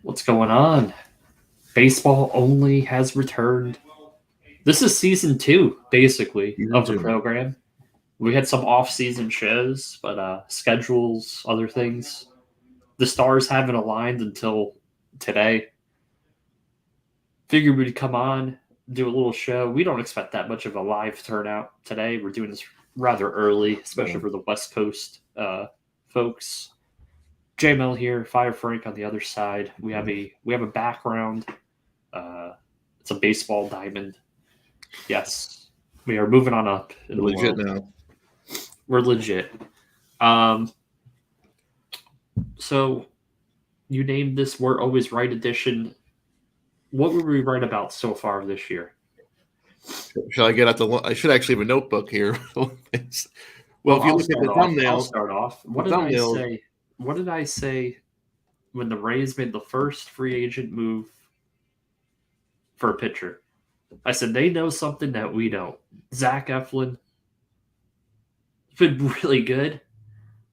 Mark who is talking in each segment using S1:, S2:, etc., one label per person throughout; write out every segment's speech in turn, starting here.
S1: What's going on? Baseball only has returned. This is season two, basically,
S2: Season
S1: of the
S2: two.
S1: program. We had some off-season shows, but schedules, other things. The stars haven't aligned until today. Figured we'd come on, do a little show. We don't expect that much of a live turnout today. We're doing this rather early, especially
S2: Yeah.
S1: for the West Coast folks. JML here, Fire Frank on the other side. We have a background. It's a baseball diamond. Yes, we are moving on up in
S2: We're
S1: the
S2: legit
S1: world.
S2: now.
S1: We're legit. Um, so you named this "We're Always Right" edition. What were we right about so far this year?
S2: Shall I get out the? I should actually have a notebook here. well,
S1: Well,
S2: if you
S1: I'll
S2: look at
S1: start
S2: the
S1: off. I'll
S2: thumbnails,
S1: start off.
S2: the
S1: What did I
S2: thumbnails.
S1: say? What did I say when the Rays made the first free agent move for a pitcher? I said they know something that we don't. Zach Eflin been really good.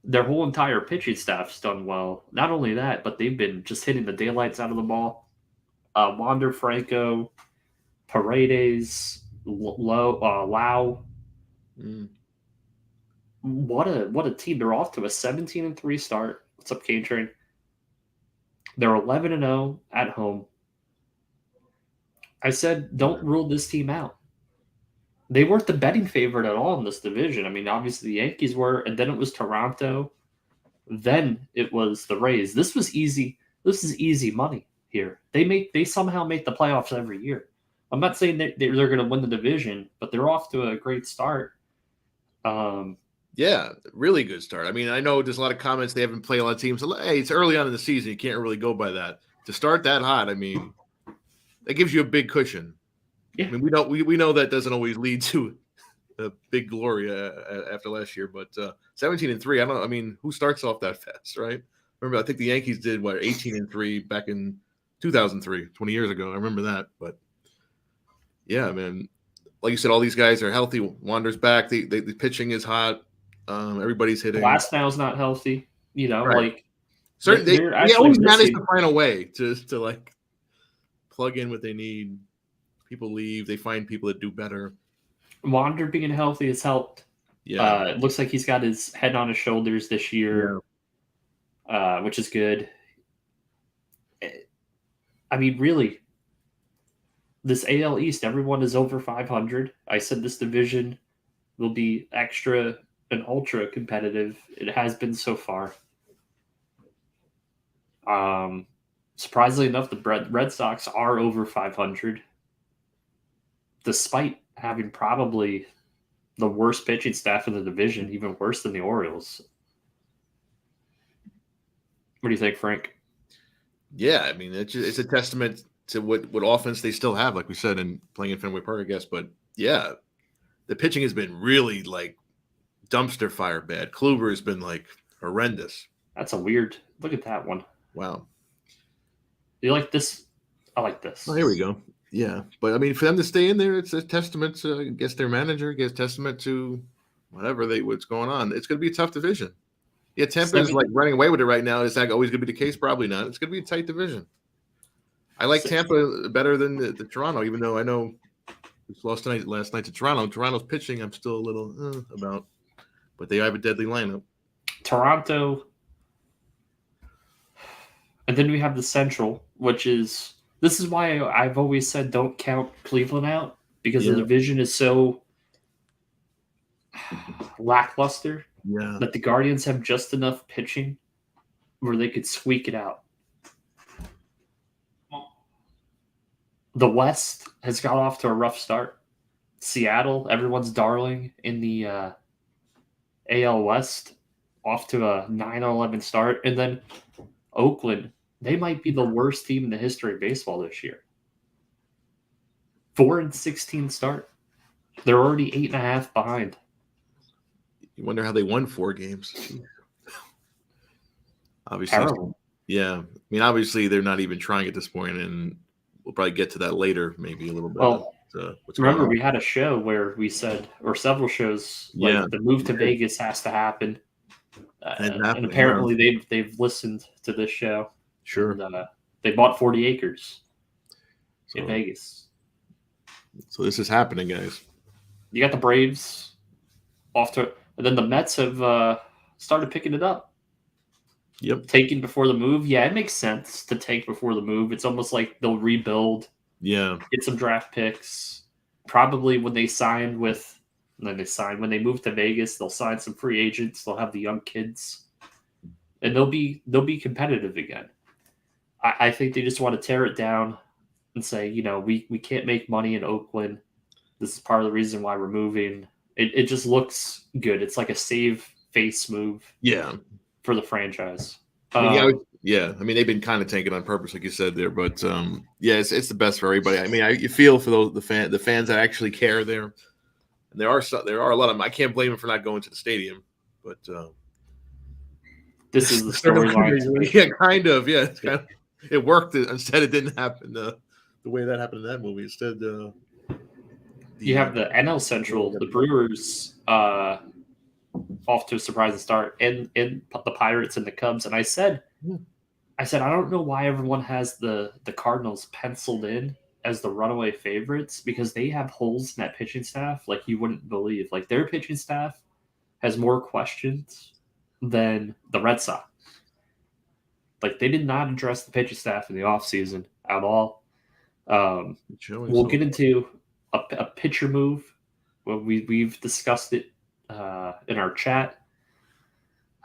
S1: Their whole entire pitching staff's done well. Not only that, but they've been just hitting the daylights out of the ball. Wander Franco, Paredes, Lau.
S2: Mm,
S1: What a team! They're off to a 17-3 start. What's up, Cane Train? They're 11-0 at home. I said, don't rule this team out. They weren't the betting favorite at all in this division. I mean, obviously the Yankees were, and then it was Toronto. Then it was the Rays. This was easy. This is easy money here. They somehow make the playoffs every year. I'm not saying that they're going to win the division, but they're off to a great start.
S2: yeah, really good start. I mean, I know there's a lot of comments. They haven't played a lot of teams. So, hey, it's early on in the season. You can't really go by that. To start that hot, I mean, that gives you a big cushion.
S1: Yeah.
S2: I mean, we know that doesn't always lead to a big glory after last year, but 17-3. I don't. I mean, who starts off that fast, right? Remember, I think the Yankees did 18-3 back in 2003, 20 years ago. I remember that, but yeah, man. Like you said, all these guys are healthy. Wander's back. The pitching is hot. Everybody's hitting.
S1: Now's not healthy.
S2: Right.
S1: Like
S2: Certain
S1: they're
S2: they
S1: actually
S2: always manage
S1: missing.
S2: to find a way to like plug in what they need. People leave. They find people that do better.
S1: Wander being healthy has helped.
S2: Yeah.
S1: It looks like he's got his head on his shoulders this year, which is good. I mean, really, this AL East, everyone is over 500. I said this division will be extra and ultra competitive. It has been so far. Surprisingly enough, the Red Sox are over 500, despite having probably the worst pitching staff in the division, even worse than the Orioles. What do you think, Frank?
S2: Yeah, I mean, it's a testament to what offense they still have, like we said, in playing in Fenway Park, I guess. But yeah, the pitching has been really like dumpster fire bad. Kluber has been like horrendous.
S1: That's a weird. Look at that one.
S2: Wow.
S1: You like this? I like this.
S2: Oh, here we go. Yeah, but I mean, for them to stay in there, it's a testament to, I guess, their manager. I guess testament to what's going on. It's going to be a tough division. Yeah, Tampa is like running away with it right now. Is that always going to be the case? Probably not. It's going to be a tight division. I like Tampa better than the Toronto, even though I know we lost last night to Toronto. Toronto's pitching, I'm still a little about, but they have a deadly lineup.
S1: Toronto, and then we have the Central, which is this is why I've always said don't count Cleveland out because the division is so lackluster.
S2: Yeah,
S1: that the Guardians have just enough pitching where they could squeak it out. The West has got off to a rough start. Seattle, everyone's darling in the AL West, off to a 9-11 start. And then Oakland, they might be the worst team in the history of baseball this year. 4-16 start. They're already 8.5 behind.
S2: You wonder how they won 4 games. Obviously,
S1: terrible.
S2: Yeah. I mean, obviously, they're not even trying at this point, and we'll probably get to that later, maybe a little bit.
S1: Well, remember, we had a show where we said, or several shows, like the move to Vegas has to happen. And apparently they've listened to this show.
S2: Sure.
S1: And, they bought 40 acres in Vegas.
S2: So this is happening, guys.
S1: You got the Braves off to, and then the Mets have started picking it up.
S2: Yep.
S1: Taking before the move. Yeah, it makes sense to take before the move. It's almost like they'll rebuild.
S2: Yeah.
S1: Get some draft picks. Probably when they when they move to Vegas, they'll sign some free agents. They'll have the young kids. And they'll be competitive again. I think they just want to tear it down and say, we can't make money in Oakland. This is part of the reason why we're moving. It just looks good. It's like a save face move.
S2: Yeah.
S1: For the franchise.
S2: Yeah. I mean, they've been kind of tanking on purpose, like you said there, but yeah, it's the best for everybody. I mean, you feel for the fans that actually care there. And there are a lot of them. I can't blame them for not going to the stadium, but
S1: this is the storyline.
S2: Yeah, kind of. Yeah, it worked. Instead, it didn't happen the way that happened in that movie. Instead,
S1: you have the NL Central, the Brewers off to a surprising start, and the Pirates and the Cubs. And I said, I don't know why everyone has the Cardinals penciled in as the runaway favorites, because they have holes in that pitching staff like you wouldn't believe. Like, their pitching staff has more questions than the Red Sox. Like, they did not address the pitching staff in the offseason at all. We'll get into a pitcher move. Well, we've discussed it in our chat.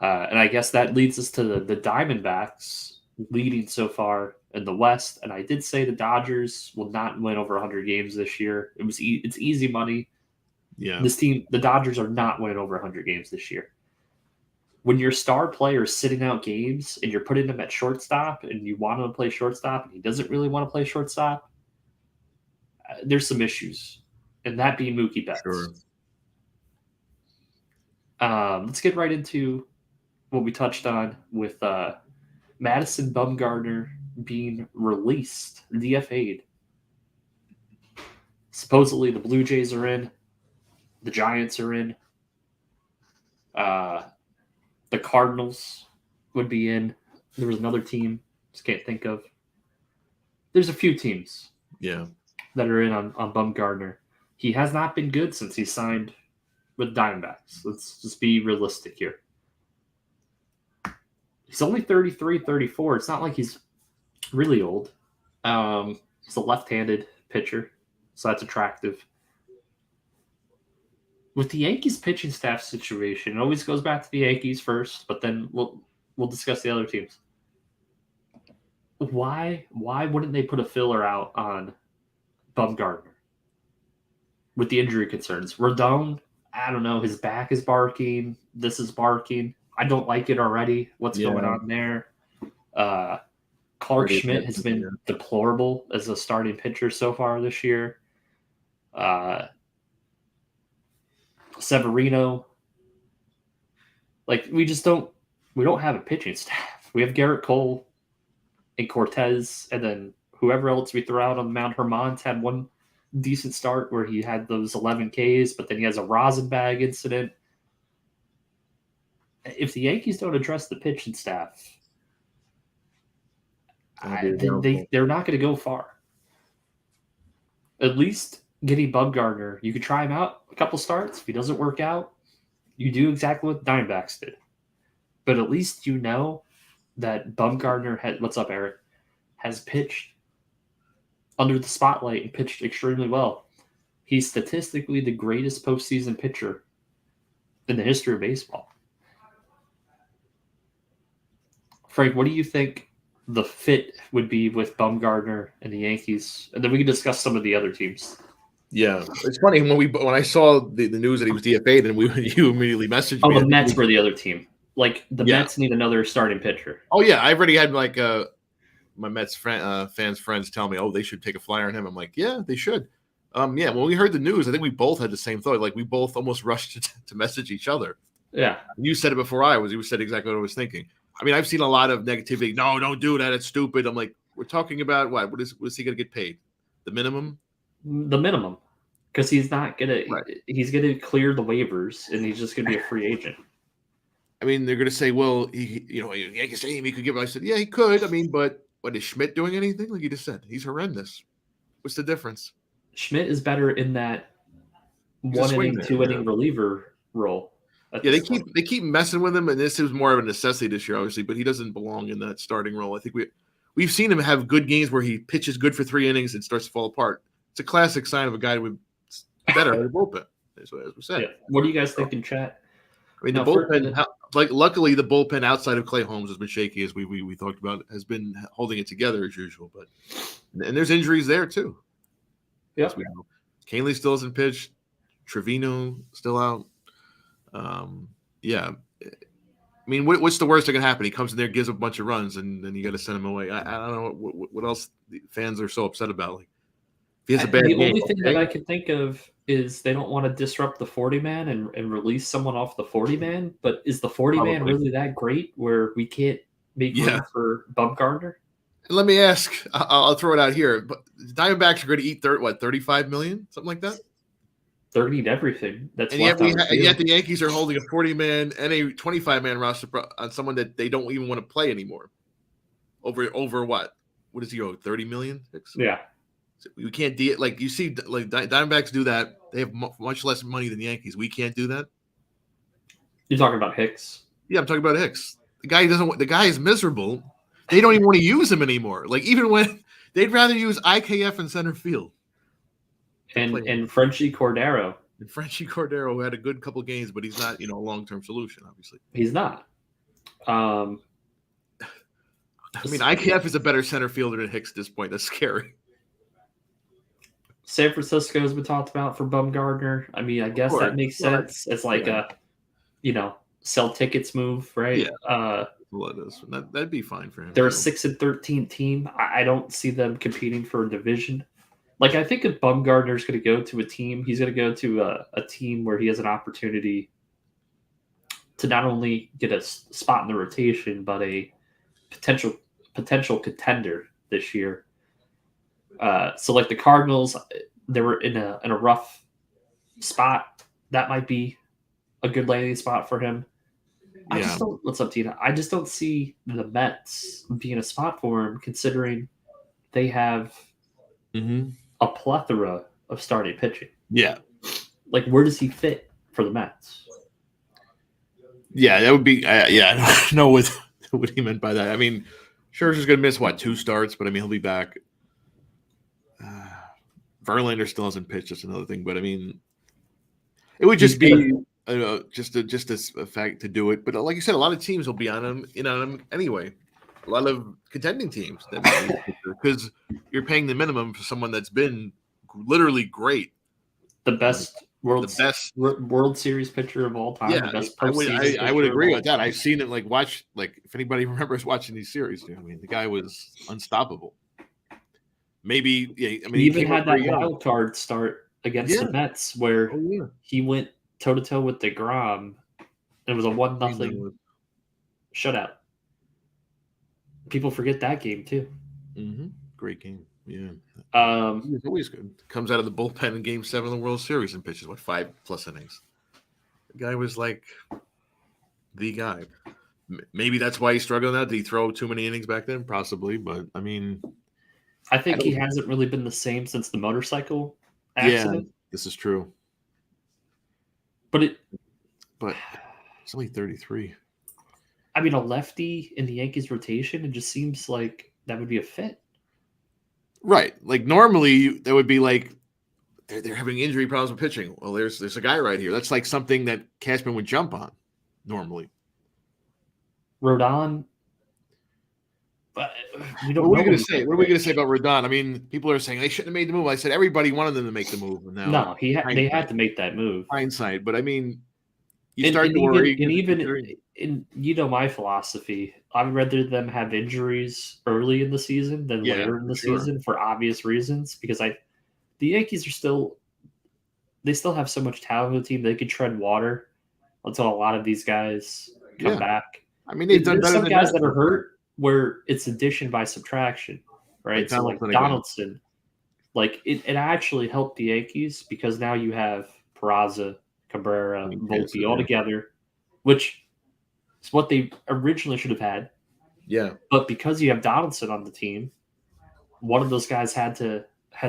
S1: And I guess that leads us to the Diamondbacks leading so far in the West. And I did say the Dodgers will not win over 100 games this year. It's easy money.
S2: Yeah.
S1: This team, the Dodgers, are not winning over 100 games this year. When your star player is sitting out games and you're putting him at shortstop and you want him to play shortstop and he doesn't really want to play shortstop, there's some issues. And that being Mookie Betts.
S2: Sure.
S1: Let's get right into what we touched on with Madison Bumgarner being released, DFA'd. Supposedly the Blue Jays are in. The Giants are in. The Cardinals would be in. There was another team, just can't think of. There's a few teams that are in on Bumgarner. He has not been good since he signed with Diamondbacks. Let's just be realistic here. He's only 33, 34. It's not like he's really old. He's a left-handed pitcher, so that's attractive. With the Yankees pitching staff situation, it always goes back to the Yankees first, but then we'll discuss the other teams. Why wouldn't they put a filler out on Bumgarner with the injury concerns? Rodon, I don't know. His back is barking. This is barking. I don't like it already. What's going on there? Clark Schmidt has been deplorable as a starting pitcher so far this year. Severino. Like, we don't have a pitching staff. We have Garrett Cole and Cortez, and then whoever else we throw out on the mound. Herman's had one decent start where he had those 11 Ks, but then he has a rosin bag incident. If the Yankees don't address the pitching staff, they're not going to go far. At least getting Bumgarner, you could try him out a couple starts. If he doesn't work out, you do exactly what the Diamondbacks did. But at least you know that Bumgarner what's up, Eric, has pitched under the spotlight and pitched extremely well. He's statistically the greatest postseason pitcher in the history of baseball. Frank, what do you think the fit would be with Bumgarner and the Yankees? And then we can discuss some of the other teams.
S2: Yeah, it's funny when I saw the news that he was DFA'd, and you immediately messaged me.
S1: Oh, the Mets were the other team. Like, the Mets need another starting pitcher.
S2: Oh yeah, I already had my Mets fans friends tell me, oh, they should take a flyer on him. I'm like, yeah, they should. When we heard the news, I think we both had the same thought. Like, we both almost rushed to message each other.
S1: Yeah,
S2: you said it before I was. You said exactly what I was thinking. I mean, I've seen a lot of negativity. No, don't do that. It's stupid. I'm like, we're talking about what? What is he going to get paid? The minimum?
S1: The minimum. Because he's not going to – he's going to clear the waivers, and he's just going to be a free agent.
S2: I mean, they're going to say, well, Yankee Stadium, he could give it. I said, yeah, he could. I mean, but what is Schmidt doing anything? Like you just said, he's horrendous. What's the difference?
S1: Schmidt is better in that
S2: He's a
S1: one inning,
S2: swingman,
S1: 2 inning reliever role.
S2: Yeah, they keep messing with him, and this is more of a necessity this year, obviously. But he doesn't belong in that starting role. I think we've seen him have good games where he pitches good for 3 innings and starts to fall apart. It's a classic sign of a guy with better at the bullpen. As we said.
S1: Yeah. What do you guys think in chat?
S2: I mean, the bullpen, luckily, the bullpen outside of Clay Holmes has been shaky, as we talked about, has been holding it together as usual. And there's injuries there too.
S1: Yeah,
S2: Canley still hasn't pitched. Trevino still out. Yeah. I mean, what's the worst that can happen? He comes in there, gives a bunch of runs, and then you got to send him away. I don't know what else the fans are so upset about. Like, if he has a bad game,
S1: only thing that I can think of is they don't want to disrupt the 40-man and release someone off the 40-man. But is the 40-man really that great where we can't make room for Bumgarner?
S2: Let me ask. I'll throw it out here. But the Diamondbacks are going to eat 35 million, something like that.
S1: 30 to everything. That's
S2: and yet the Yankees are holding a 40-man and a 25-man roster on someone that they don't even want to play anymore. Over what? What does he owe? 30 million?
S1: Yeah.
S2: So we can't do it. Like you see, like Diamondbacks do that. They have much less money than the Yankees. We can't do that.
S1: You're talking about Hicks?
S2: Yeah, I'm talking about Hicks. The guy is miserable. They don't even want to use him anymore. Like even when they'd rather use IKF in center field.
S1: And Frenchie Cordero.
S2: And Frenchie Cordero had a good couple games, but he's not, a long-term solution, obviously.
S1: He's not.
S2: I mean, IKF is a better center fielder than Hicks at this point. That's scary.
S1: San Francisco has been talked about for Bumgarner. I mean, I guess that makes sense. It's like a, sell tickets move, right?
S2: Yeah. Well, it is. That'd be fine for him.
S1: They're a 6-13 team. I don't see them competing for a division. Like, I think if Bumgarner's going to go to a team, he's going to go to a team where he has an opportunity to not only get a spot in the rotation, but a potential contender this year. So, like the Cardinals, they were in a rough spot. That might be a good landing spot for him.
S2: Yeah.
S1: What's up, Tina? I just don't see the Mets being a spot for him, considering they have a plethora of starting pitching.
S2: Yeah.
S1: Like, where does he fit for the Mets?
S2: Yeah, that would be. I don't know what he meant by that. I mean, Scherzer's going to miss 2 starts, but I mean he'll be back. Verlander still hasn't pitched. That's another thing, but I mean, it would just be just a fact to do it. But like you said, a lot of teams will be on him, anyway. A lot of contending teams because you're paying the minimum for someone that's been literally great.
S1: The best World Series pitcher of all time.
S2: Yeah,
S1: the best
S2: I would agree with that. I've seen it. If anybody remembers watching these series, I mean, the guy was unstoppable. Maybe, I mean,
S1: he even had that wild card start against the Mets where he went toe-to-toe with DeGrom. It was a 1-0 shutout. People forget that game too.
S2: Great game. Yeah.
S1: He's
S2: always good. Comes out of the bullpen in Game 7 of the World Series and pitches 5+ innings. The guy was like the guy. Maybe that's why he's struggling now. Did he throw too many innings back then? Possibly, but I mean,
S1: I think he hasn't really been the same since the motorcycle accident.
S2: Yeah, this is true.
S1: But
S2: it's only 33.
S1: I mean, a lefty in the Yankees rotation, it just seems like that would be a fit.
S2: Right. Like normally that would be like they're having injury problems with pitching. Well, there's a guy right here. That's like something that Cashman would jump on normally.
S1: Rodon. But we don't.
S2: What are we going to say? What are we going to say about Rodon? I mean, people are saying they shouldn't have made the move. I said everybody wanted them to make the move.
S1: No, they had to make that move.
S2: Hindsight, but I mean,
S1: my philosophy. I'd rather them have injuries early in the season than later in the season for obvious reasons. Because the Yankees they still have so much talent on the team. They could tread water until a lot of these guys come back.
S2: I mean, they've done better
S1: some
S2: than
S1: guys that are hurt where it's addition by subtraction, right? So like Donaldson, like it actually helped the Yankees because now you have Peraza, Cabrera, Volpe all together, which It's what they originally should have had.
S2: Yeah.
S1: But because you have Donaldson on the team, one of those guys had to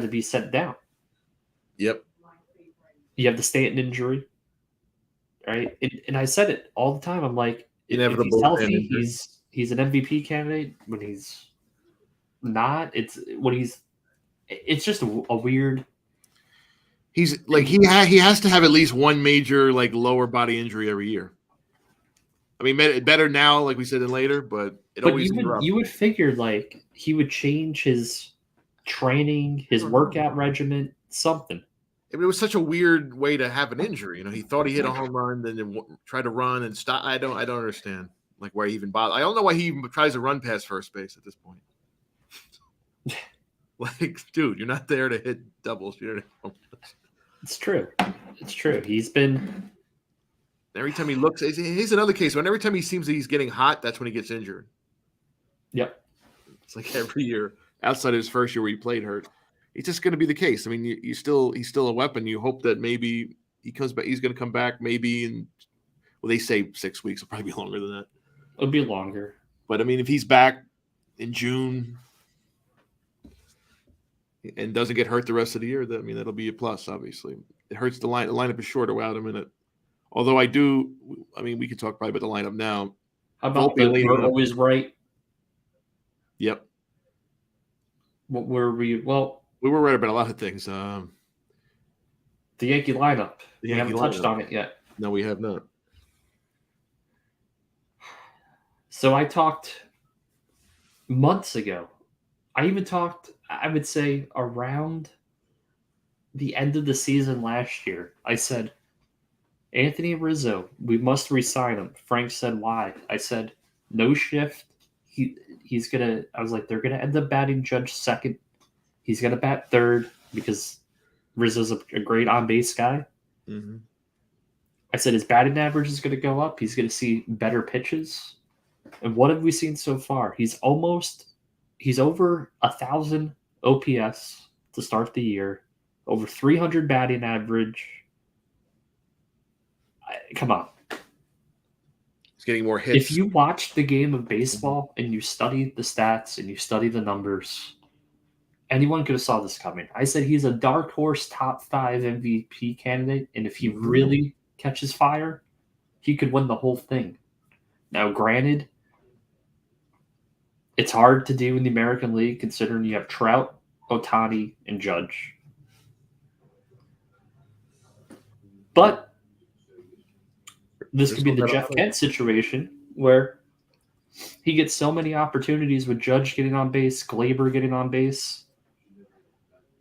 S1: be sent down.
S2: Yep.
S1: You have the Stanton injury, right? And I said it all the time. I'm like, if he's
S2: Inevitable
S1: healthy, he's an MVP candidate. When he's not, it's just a weird.
S2: He's like he has to have at least one major like lower body injury every year. I mean, better now, like we said, than later, but always
S1: you would figure like he would change his training, his workout regimen, something.
S2: I mean, it was such a weird way to have an injury. He thought he hit a home run, then tried to run and stop. I don't understand like why he even bothered. I don't know why he even tries to run past first base at this point. Like, dude, you're not there to hit doubles.
S1: It's true. It's true. He's been.
S2: Every time he looks, here's another case. When every time he seems that he's getting hot, that's when he gets injured.
S1: Yep.
S2: It's like every year, outside of his first year where he played hurt. It's just going to be the case. I mean, he's still a weapon. You hope that maybe he comes back. He's going to come back maybe in. Well, they say 6 weeks. It'll probably be longer than that.
S1: It'll be longer.
S2: But I mean, if he's back in June and doesn't get hurt the rest of the year, that'll be a plus. Obviously, it hurts the line. The lineup is shorter without him in it. Although we could talk probably about the lineup now.
S1: How about we're always right?
S2: Yep.
S1: What were we? Well,
S2: we were right about a lot of things. The
S1: Yankee lineup. We haven't touched on it yet.
S2: No, we have not.
S1: So I talked months ago. I even talked, I would say, around the end of the season last year. I said, Anthony Rizzo, we must re-sign him. Frank said, why? I said, no shift. He's going to, I was like, they're going to end up batting Judge second. He's going to bat third because Rizzo's a great on-base guy.
S2: Mm-hmm.
S1: I said his batting average is going to go up. He's going to see better pitches. And what have we seen so far? He's over 1,000 OPS to start the year, over 300 batting average. Come on.
S2: He's getting more hits.
S1: If you watch the game of baseball and you study the stats and you study the numbers, anyone could have saw this coming. I said he's a dark horse top 5 MVP candidate, and if he really catches fire, he could win the whole thing. Now, granted, it's hard to do in the American League considering you have Trout, Ohtani, and Judge. But this could be the Jeff Kent situation where he gets so many opportunities with Judge getting on base, Glaber getting on base,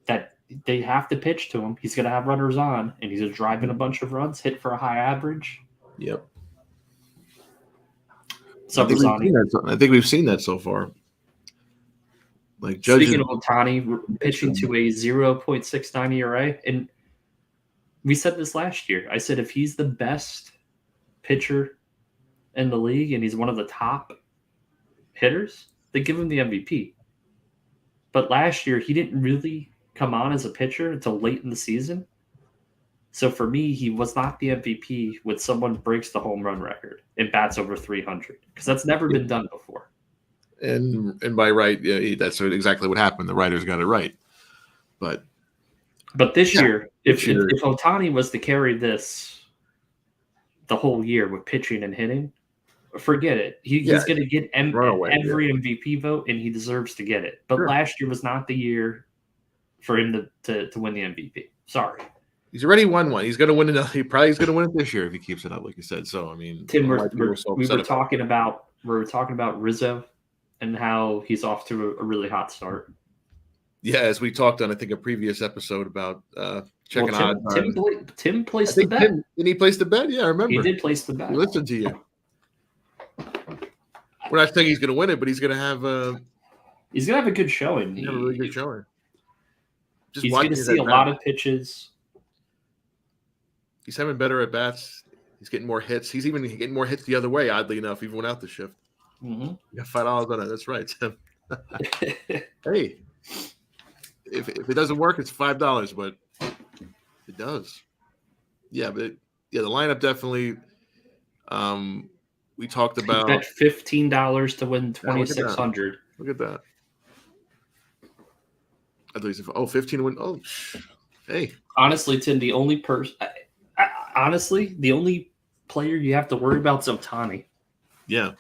S1: that they have to pitch to him. He's going to have runners on, and he's going to drive in a bunch of runs, hit for a high average.
S2: Yep.
S1: So
S2: I think we've seen that so far. Like Judge.
S1: Speaking of Ohtani, pitching to a 0.69 ERA, and we said this last year. I said if he's the best pitcher in the league and he's one of the top hitters, they give him the MVP. But last year, he didn't really come on as a pitcher until late in the season. So for me, he was not the MVP when someone breaks the home run record and bats over 300, because that's never been done before.
S2: And by right, yeah, that's exactly what happened. The writers got it right. But
S1: this year, if Ohtani was to carry this the whole year with pitching and hitting, forget it. He's going to get every MVP vote, and he deserves to get it. But last year was not the year for him to win the MVP. Sorry.
S2: He's already won one. He's going to win another. He probably is going to win it this year if he keeps it up, like you said. So, I mean,
S1: Tim, we were talking about Rizzo and how he's off to a really hot start.
S2: Yeah, as we talked on, I think, a previous episode about checking odds.
S1: Tim placed the bet.
S2: Didn't he place the bet? Yeah, I remember.
S1: He did place the bet.
S2: He listened to you. We're not saying he's going to win it, but he's going to have
S1: he's going to have a good showing.
S2: He's going to have a really good showing.
S1: He's going to see a lot of pitches.
S2: He's having better at bats. He's getting more hits. He's even getting more hits the other way, oddly enough, even without the shift.
S1: Mm-hmm.
S2: You got $5 on it. That's right, Tim. Hey, if it doesn't work, it's $5, but it does. Yeah, but the lineup definitely. we talked
S1: He
S2: about.
S1: bet $15 to win
S2: Yeah, look at that.
S1: 2,600.
S2: Look at that. I thought you said, 15 win. Oh, hey.
S1: Honestly, Tim, the only person, honestly, the only player you have to worry about is Ohtani.
S2: Yeah.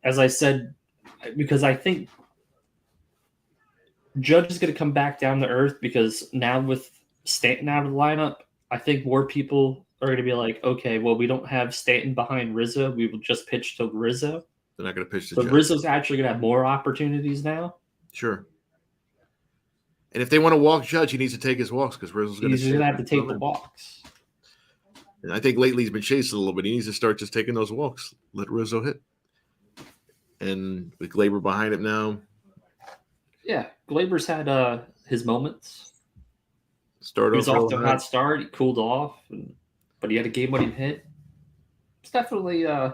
S1: As I said, because I think Judge is going to come back down to earth because now with Stanton out of the lineup, I think more people are going to be like, okay, well, we don't have Stanton behind Rizzo. We will just pitch to Rizzo.
S2: They're not going to pitch to
S1: But
S2: Judge.
S1: Rizzo's actually going to have more opportunities now.
S2: Sure. And if they want to walk Judge, he needs to take his walks because Rizzo's going
S1: to have to take the walks.
S2: And I think lately he's been chasing a little bit. He needs to start just taking those walks. Let Rizzo hit. And with Glaber behind him now.
S1: Yeah, Glaber's had his moments. He was off to a hot start. He cooled off, but he had a game-winning hit. It's definitely I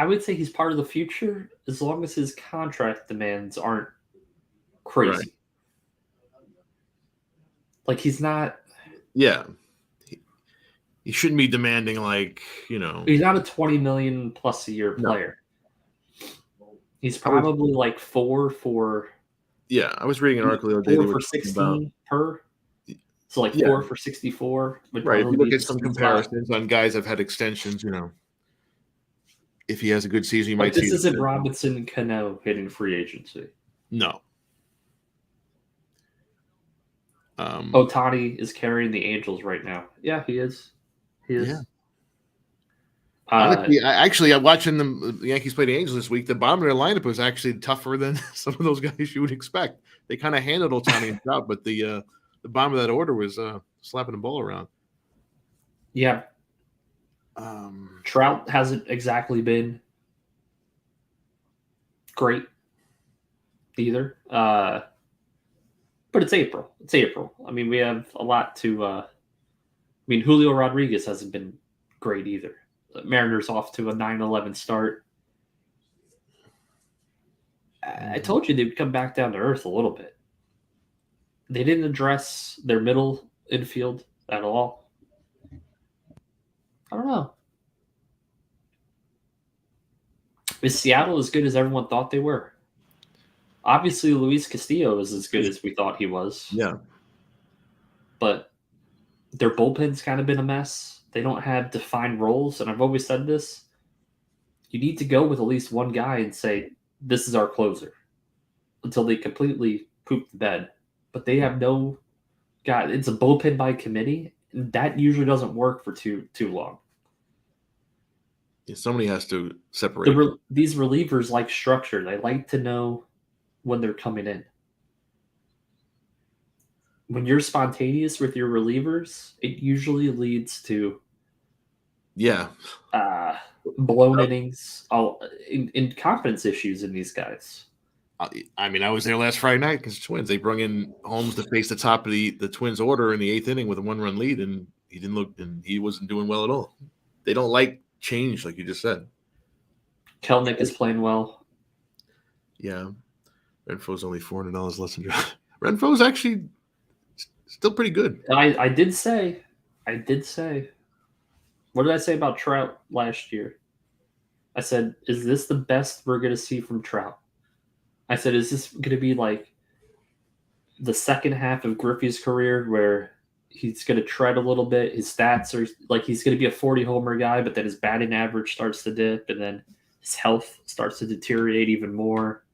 S1: would say he's part of the future as long as his contract demands aren't crazy. Right. Like he's not.
S2: Yeah, he shouldn't be demanding like
S1: He's not a $20 million plus a year player. He's probably like 4 for.
S2: Yeah, I was reading an article the other day.
S1: 4 for 16 per. So like 4 for 64.
S2: Right. If you look at some comparisons on guys that have had extensions, if he has a good season, you might see.
S1: This isn't Robinson Cano hitting free agency.
S2: No.
S1: Ohtani is carrying the Angels right now. Yeah, he is. He is.
S2: Yeah. Honestly, I'm watching the Yankees play the Angels this week. The bottom of their lineup was actually tougher than some of those guys you would expect. They kind of handled Ohtani and Trout, but the bottom of that order was slapping the ball around.
S1: Yeah. Trout hasn't exactly been great either. But it's April. It's April. I mean, we have a lot to Julio Rodriguez hasn't been great either. The Mariners off to a 9-11 start. I told you they'd come back down to earth a little bit. They didn't address their middle infield at all. I don't know. Is Seattle as good as everyone thought they were? Obviously, Luis Castillo is as good as we thought he was.
S2: Yeah.
S1: But their bullpen's kind of been a mess. They don't have defined roles. And I've always said this. You need to go with at least one guy and say, this is our closer. Until they completely poop the bed. But they have no guy. It's a bullpen by committee. And that usually doesn't work for too long.
S2: Yeah, somebody has to separate.
S1: These relievers like structure. They like to know when they're coming in. When you're spontaneous with your relievers, it usually leads to blown innings, in confidence issues in these guys.
S2: I mean, I was there last Friday night against the Twins. They brought in Holmes to face the top of the Twins order in the 8th inning with a 1-run lead, and he wasn't doing well at all. They don't like change, like you just said.
S1: Kelnick is playing well.
S2: Yeah. Renfroe's only $400 less than Renfroe's actually still pretty good.
S1: I did say. What did I say about Trout last year? I said, is this the best we're going to see from Trout? I said, is this going to be like the second half of Griffey's career where he's going to tread a little bit? His stats are like he's going to be a 40-homer guy, but then his batting average starts to dip, and then his health starts to deteriorate even more.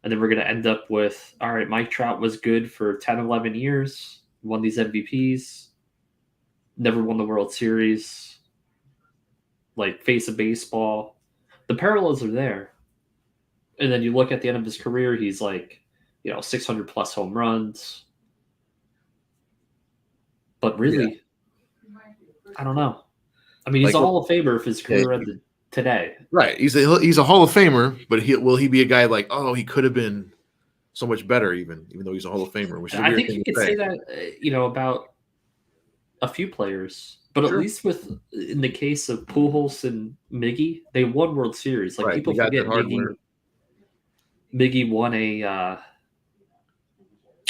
S1: And then we're going to end up with, all right, Mike Trout was good for 10, 11 years, won these MVPs, never won the World Series, like face of baseball. The parallels are there. And then you look at the end of his career, he's like, 600 plus home runs. But really, I don't know. I mean, he's a Hall of Famer if his career ended today.
S2: Right. He's a Hall of Famer, but will he be a guy like, oh, he could have been so much better even though he's a Hall of Famer, which is a weird thing to say.
S1: I think you could say that, about a few players. But at least in the case of Pujols and Miggy, they won World Series. Like people forget Miggy won a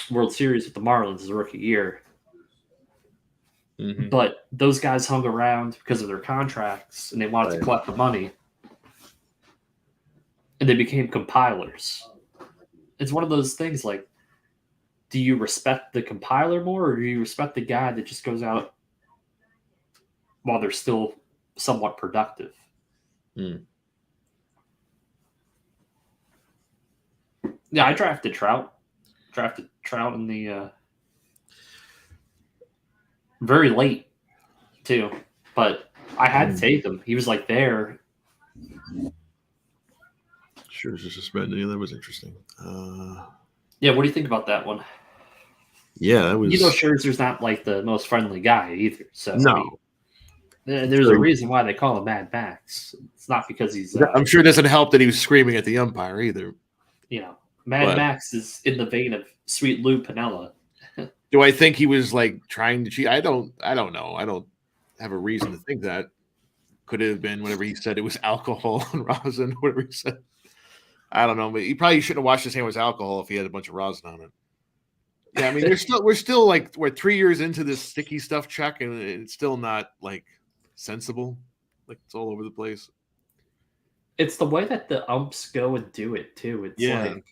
S1: World Series with the Marlins his rookie year. But those guys hung around because of their contracts, and they wanted to collect the money, and they became compilers. It's one of those things like, do you respect the compiler more, or do you respect the guy that just goes out while they're still somewhat productive? Yeah, I drafted Trout. Drafted Trout in the very late too, but I had to take him. He was like there.
S2: Sure, just suspended. Yeah, that was interesting.
S1: Yeah, what do you think about that one?
S2: Yeah, that was.
S1: You know, Scherzer's not like the most friendly guy either. So
S2: no,
S1: I mean, there's a reason why they call him Mad Max. It's not because he's.
S2: I'm sure it doesn't help that he was screaming at the umpire either.
S1: You know, Mad Max is in the vein of Sweet Lou Piniella.
S2: Do I think he was like trying to cheat? I don't know. I don't have a reason to think that. Could have been whatever he said. It was alcohol and rosin, whatever he said. I don't know, but he probably shouldn't have washed his hand with alcohol if he had a bunch of rosin on it. Yeah, I mean, we're still like 3 years into this sticky stuff check, and it's still not like sensible. Like it's all over the place.
S1: It's the way that the umps go and do it too. It's like,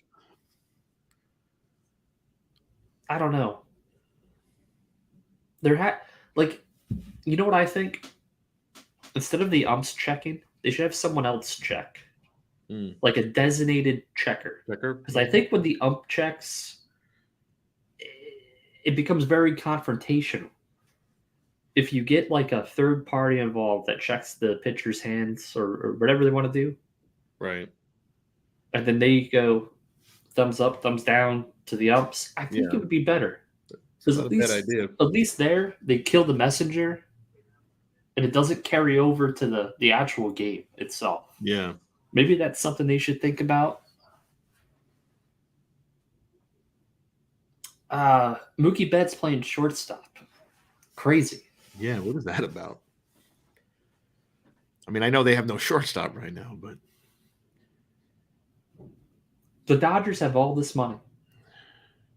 S1: I don't know. Like, you know what I think? Instead of the umps checking, they should have someone else check, like a designated checker. Because I think when the ump checks, it becomes very confrontational. If you get like a third party involved that checks the pitcher's hands or whatever they want to do,
S2: right,
S1: and then they go thumbs up, thumbs down to the umps, I think it would be better. Because
S2: not a bad idea.
S1: At least there they kill the messenger, and it doesn't carry over to the actual game itself.
S2: Yeah,
S1: maybe that's something they should think about. Mookie Betts playing shortstop. Crazy.
S2: Yeah, what is that about? I mean, I know they have no shortstop right now, but
S1: the Dodgers have all this money,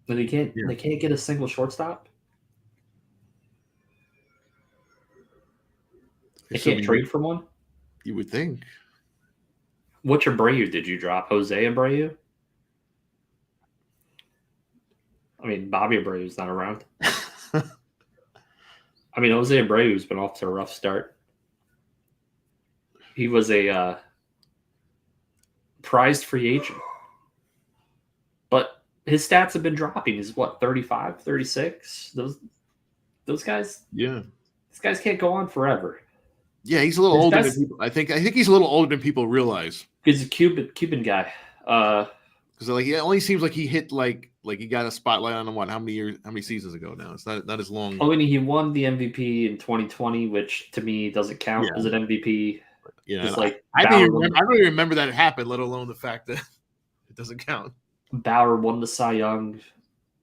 S1: but they can't get a single shortstop. They can't trade for one.
S2: You would think.
S1: Which Abreu did you drop? Jose Abreu? I mean, Bobby Abreu's not around. I mean, Jose Abreu's been off to a rough start. He was a prized free agent. But his stats have been dropping. He's what, 35, 36? Those guys?
S2: Yeah.
S1: These guys can't go on forever.
S2: Yeah, he's a little older than people. I think he's a little older than people realize.
S1: He's a Cuban guy.
S2: Because like it only seems like he hit like he got a spotlight on him. What? How many seasons ago now? It's not as long.
S1: I mean, he won the MVP in 2020, which to me doesn't count as an MVP.
S2: Yeah,
S1: like
S2: I don't even remember that it happened, let alone the fact that it doesn't count.
S1: Bauer won the Cy Young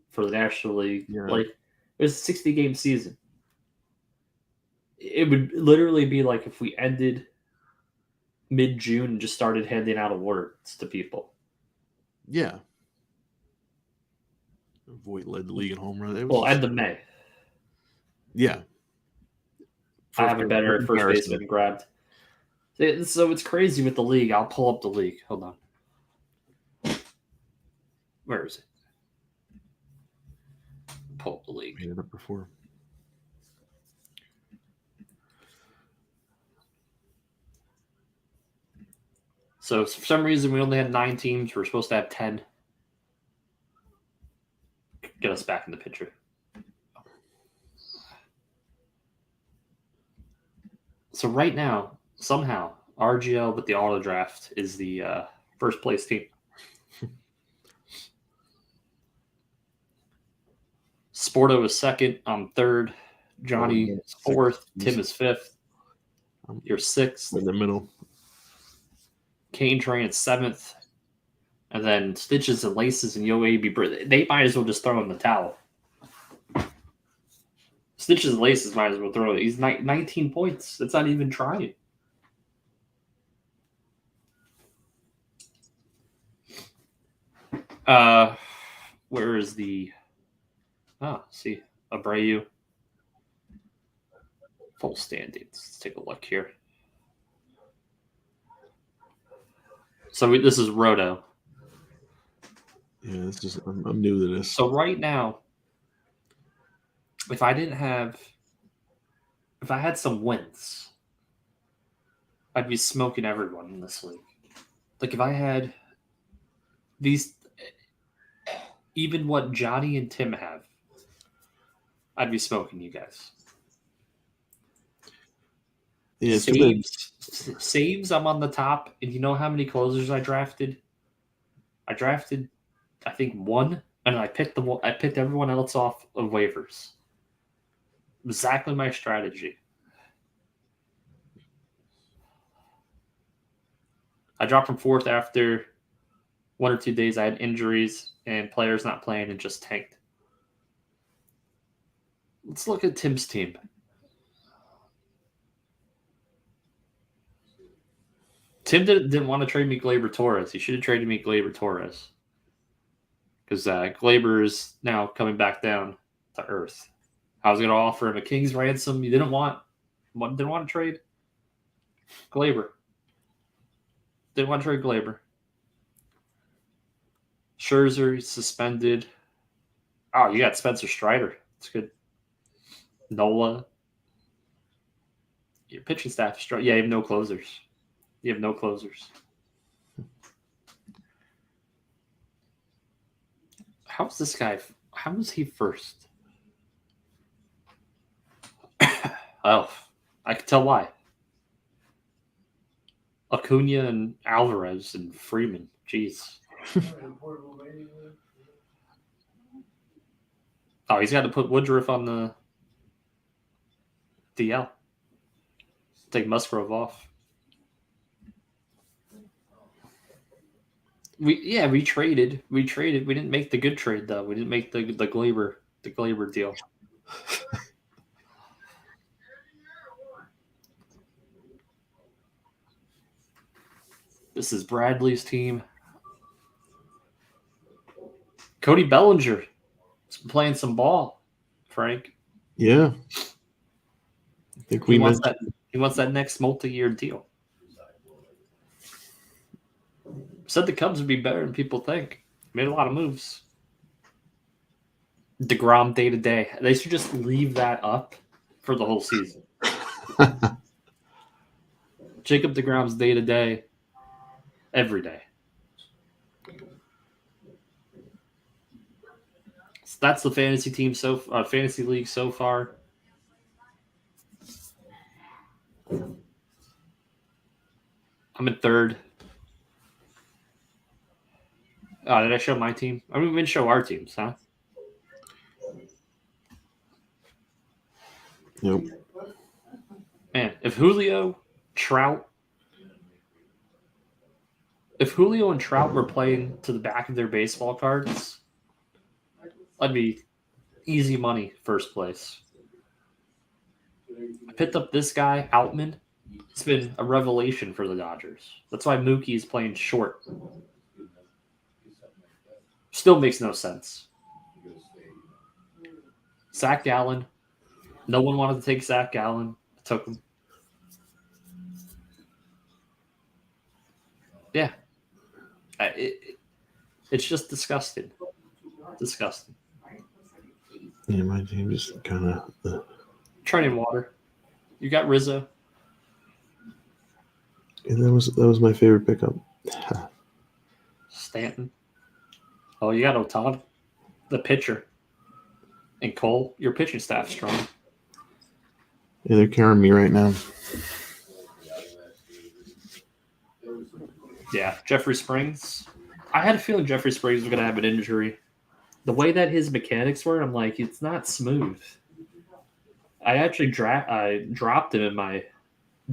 S1: for the National League.
S2: Yeah.
S1: Like it was a 60-game season. It would literally be like if we ended mid-June and just started handing out awards to people.
S2: Yeah. Voit led the league in home run.
S1: End of May.
S2: Yeah.
S1: I have a better first baseman grabbed. So it's crazy with the league. I'll pull up the league. Hold on. Where is it? Pull up the league.
S2: Made it up before.
S1: So for some reason we only had 9 teams. We're supposed to have 10. Get us back in the picture. So right now, somehow, RGL with the auto draft is the first place team. Sporto is second. I'm third. Johnny is fourth. Tim is fifth. You're sixth.
S2: In the middle.
S1: Kane Train is seventh. And then Stitches and Laces and Yo AB, they might as well just throw in the towel. Stitches and Laces might as well throw it. He's 19 points. That's not even trying. Where is the... Oh, see. Abreu. Full standings. Let's take a look here. So this is Roto.
S2: Yeah, I'm new to this.
S1: So right now, if I had some wins, I'd be smoking everyone in this league. Like if I had these, even what Johnny and Tim have, I'd be smoking you guys.
S2: Yeah,
S1: saves, I'm on the top. And you know how many closers I drafted? I drafted, I think, one, and I picked everyone else off of waivers. Exactly my strategy. I dropped from fourth after 1 or 2 days. I had injuries and players not playing and just tanked. Let's look at Tim's team. Tim didn't want to trade me Gleyber Torres. He should have traded me Gleyber Torres. Because Gleyber is now coming back down to earth. I was going to offer him a king's ransom. You didn't want to trade Gleyber. Didn't want to trade Gleyber. Scherzer, he's suspended. Oh, you got Spencer Strider. That's good. Nola. Your pitching staff is strong. Yeah, you have no closers. How's this guy? How is he first? Oh, I can tell why. Acuna and Alvarez and Freeman. Jeez. Oh, he's got to put Woodruff on the DL. Take Musgrove off. We traded. We didn't make the good trade though. We didn't make the Gleyber deal. This is Bradley's team. Cody Bellinger has been playing some ball, Frank.
S2: Yeah. I think
S1: he wants that next multi-year deal. Said the Cubs would be better than people think. Made a lot of moves. DeGrom day to day. They should just leave that up for the whole season. Jacob DeGrom's day to day, every day. So that's the fantasy team fantasy league so far. I'm in third. Oh, did I show my team? I didn't even show our teams, huh?
S2: Nope.
S1: Man, if Julio and Trout were playing to the back of their baseball cards, I'd be easy money first place. I picked up this guy, Outman. It's been a revelation for the Dodgers. That's why Mookie is playing short. Still makes no sense. Zach Gallen. No one wanted to take Zach Gallen. I took him. Yeah. It's just disgusting. Disgusting.
S2: Yeah, my team just kind of...
S1: Training water. You got Rizzo.
S2: And that was my favorite pickup.
S1: Stanton. Oh, you got Otani, the pitcher. And Cole, your pitching staff's strong.
S2: Yeah, they're carrying me right now.
S1: Yeah, Jeffrey Springs. I had a feeling Jeffrey Springs was going to have an injury. The way that his mechanics were, I'm like, it's not smooth. I actually dropped him in my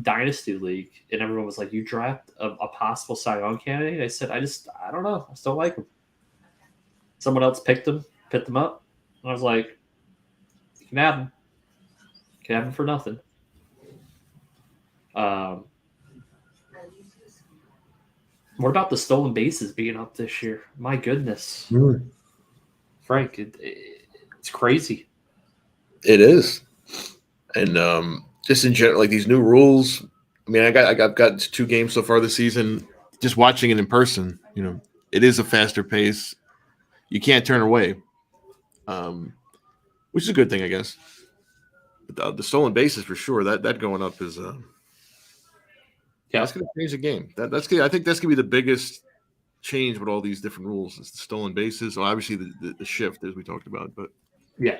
S1: Dynasty League, and everyone was like, you dropped a possible Cy Young candidate? I said, I don't know. I still like him. Someone else picked him up. And I was like, you can have him. You can have him for nothing. What about the stolen bases being up this year? My goodness. Frank, it's crazy.
S2: It is. And just in general, like these new rules. I mean, I've got 2 games so far this season. Just watching it in person, it is a faster pace. You can't turn away, which is a good thing, I guess. But the stolen bases for sure. That going up is that's going to change the game. That's good. I think that's going to be the biggest change with all these different rules. Is the stolen bases. So obviously the shift as we talked about, but
S1: yeah.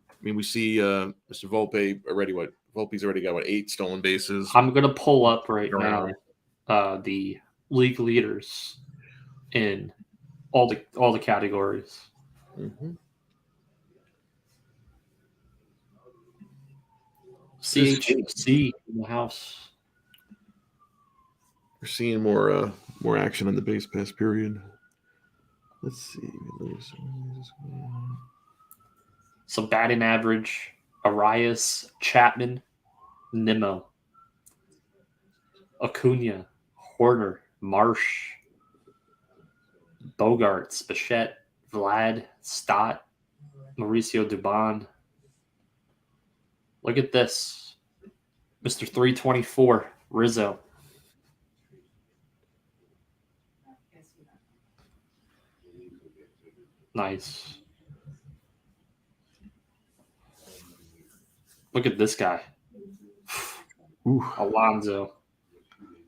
S2: I mean, we see Mr. Volpe already. Volpe's already got 8 stolen bases.
S1: I'm gonna pull up right now the league leaders in all the categories.
S2: Mm-hmm.
S1: CHC in the house.
S2: We're seeing more action on the base pass period. Let's see.
S1: So batting average: Arias, Chapman, Nimmo, Acuna, Horner, Marsh, Bogarts, Bichette, Vlad, Stott, Mauricio Dubon. Look at this. Mr. 324, Rizzo. Nice. Look at this guy.
S2: Ooh.
S1: Alonso.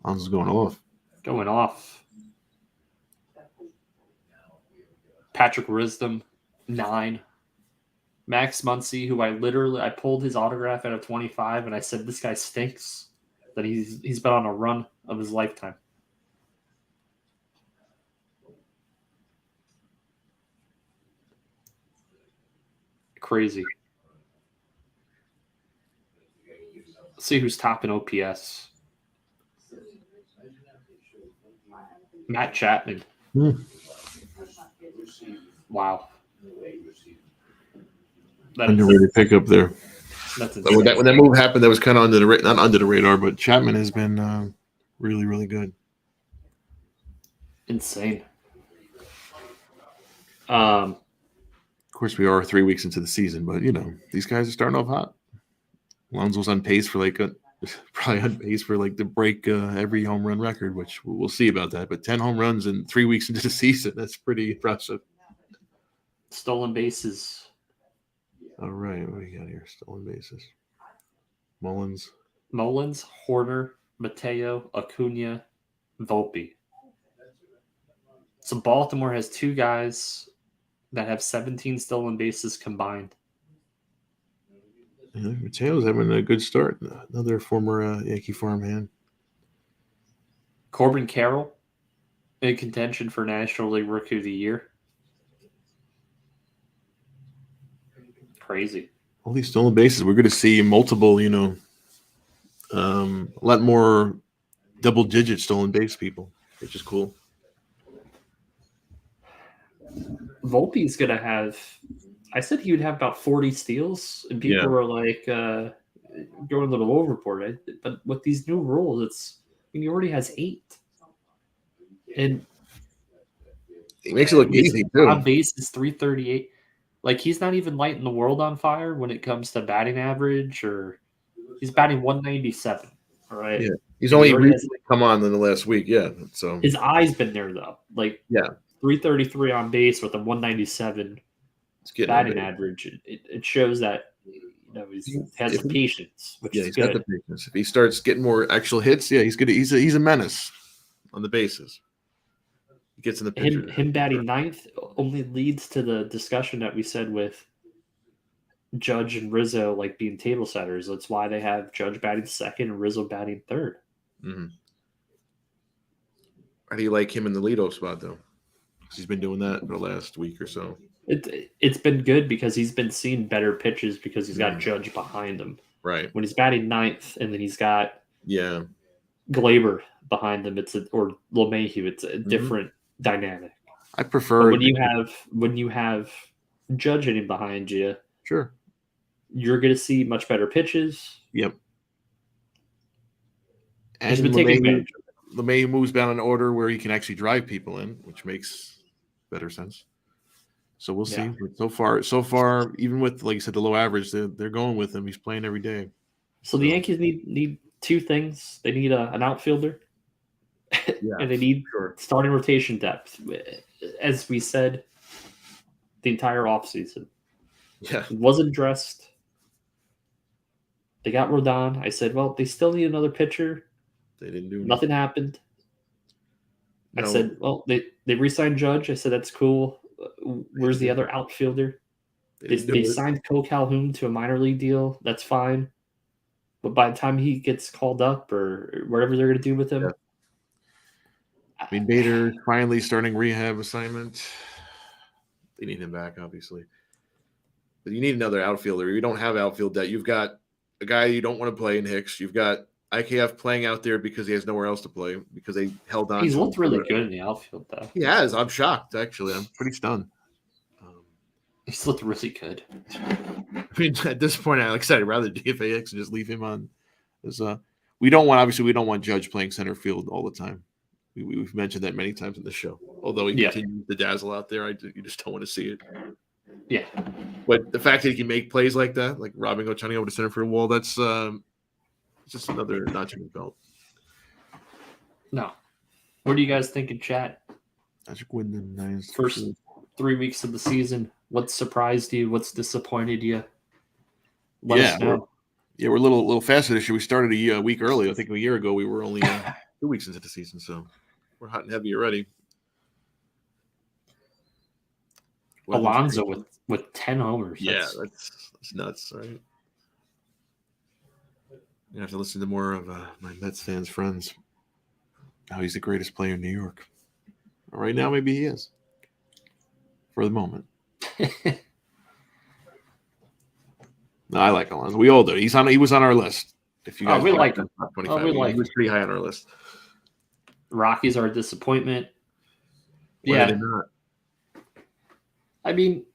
S2: Alonso's going off.
S1: Going off. Patrick Wisdom, 9. Max Muncy, who I pulled his autograph out of 25, and I said this guy stinks. That he's been on a run of his lifetime. Crazy. Let's see who's top in OPS. Matt Chapman. Wow.
S2: Underrated pickup there.
S1: That's
S2: when that move happened, that was kind of not under the radar, but Chapman has been really, really good.
S1: Insane.
S2: Of course, we are 3 weeks into the season, but these guys are starting off hot. Alonso's on pace for probably on pace for to break every home run record, which we'll see about that. But 10 home runs in 3 weeks into the season—that's pretty impressive.
S1: Stolen bases.
S2: All right, what do we got here? Stolen bases. Mullins,
S1: Horner, Mateo, Acuna, Volpe. So Baltimore has 2 guys that have 17 stolen bases combined.
S2: Yeah, Mateo's having a good start. Another former Yankee farmhand.
S1: Corbin Carroll in contention for National League Rookie of the Year. Crazy.
S2: All these stolen bases, we're going to see multiple, a lot more double-digit stolen base people, which is cool.
S1: Volpe's going to have – I said he would have about 40 steals, and people were like going a little overboard. But with these new rules, he already has 8. And
S2: he makes it look easy, too.
S1: On base is 338. He's not even lighting the world on fire when it comes to batting average, or he's batting 197. All right.
S2: Yeah. He's only recently come on in the last week. Yeah. So
S1: his eye's been there, though. 333 on base with a 197 batting average. It shows that he has the patience, which is good.
S2: Got the patience. If he starts getting more actual hits, he's good. He's a menace on the bases. He gets in the picture.
S1: Him batting 9th only leads to the discussion that we said with Judge and Rizzo being table setters. That's why they have Judge batting 2nd and Rizzo batting 3rd.
S2: Mm-hmm. How do you like him in the leadoff spot, though? He's been doing that for the last week or so.
S1: It's been good because he's been seeing better pitches because he's got Judge behind him.
S2: Right.
S1: When he's batting 9th and then he's got Glaber behind him, or LeMahieu, it's a different dynamic.
S2: I prefer
S1: when you have Judge hitting behind you.
S2: Sure.
S1: You're going to see much better pitches.
S2: Yep.
S1: And
S2: LeMahieu moves down an order where he can actually drive people in, which makes better sense. So we'll see. But so far, even with, like you said, the low average, they're going with him. He's playing every day.
S1: So the Yankees need two things. They need an outfielder,
S2: Yeah,
S1: and they need
S2: sure.
S1: starting rotation depth. As we said, the entire offseason.
S2: Yeah,
S1: It wasn't addressed. They got Rodon. I said, well, they still need another pitcher.
S2: they didn't do
S1: Nothing happened. I
S2: No,
S1: said, well, they re-signed Judge. I said, that's cool. Where's the other outfielder?
S2: they
S1: They,
S2: didn't
S1: they
S2: do it.
S1: signed Cole Calhoun to a minor league deal. That's fine. But by the time he gets called up or whatever they're going to do with him,
S2: I mean, Bader finally starting rehab assignment. They need him back, obviously. But you need another outfielder. You don't have outfield depth. You've got a guy you don't want to play in Hicks. You've got IKF playing out there because he has nowhere else to play because they held on
S1: he's
S2: to
S1: looked
S2: him.
S1: really good in the outfield, though.
S2: He has. I'm shocked, actually. I'm pretty stunned.
S1: He's looked really good.
S2: I mean, at this point, like I said, I'd rather DFA Hicks and just leave him on. We don't want Judge playing center field all the time. We've mentioned that many times in the show. Although he continues to dazzle out there, you just don't want to see it.
S1: Yeah.
S2: But the fact that he can make plays like that, like robbing Ochani over the center field wall, that's just another notch in the belt.
S1: No. What do you guys think in chat?
S2: Magic win the Niners.
S1: First 3 weeks of the season, what surprised you? What's disappointed you? Let us know.
S2: We're a little faster this year. We started a week early. I think a year ago we were only 2 weeks into the season, so we're hot and heavy already.
S1: Alonso with 10 homers.
S2: Yeah, that's nuts, right? You have to listen to more of my Mets fans' friends. How he's the greatest player in New York. Right now, maybe he is. For the moment. No, I like Alonso. We all do. He was on our list. If you guys
S1: we like him.
S2: He was pretty high on our list.
S1: Rockies are a disappointment.
S2: Why did they not?
S1: I mean,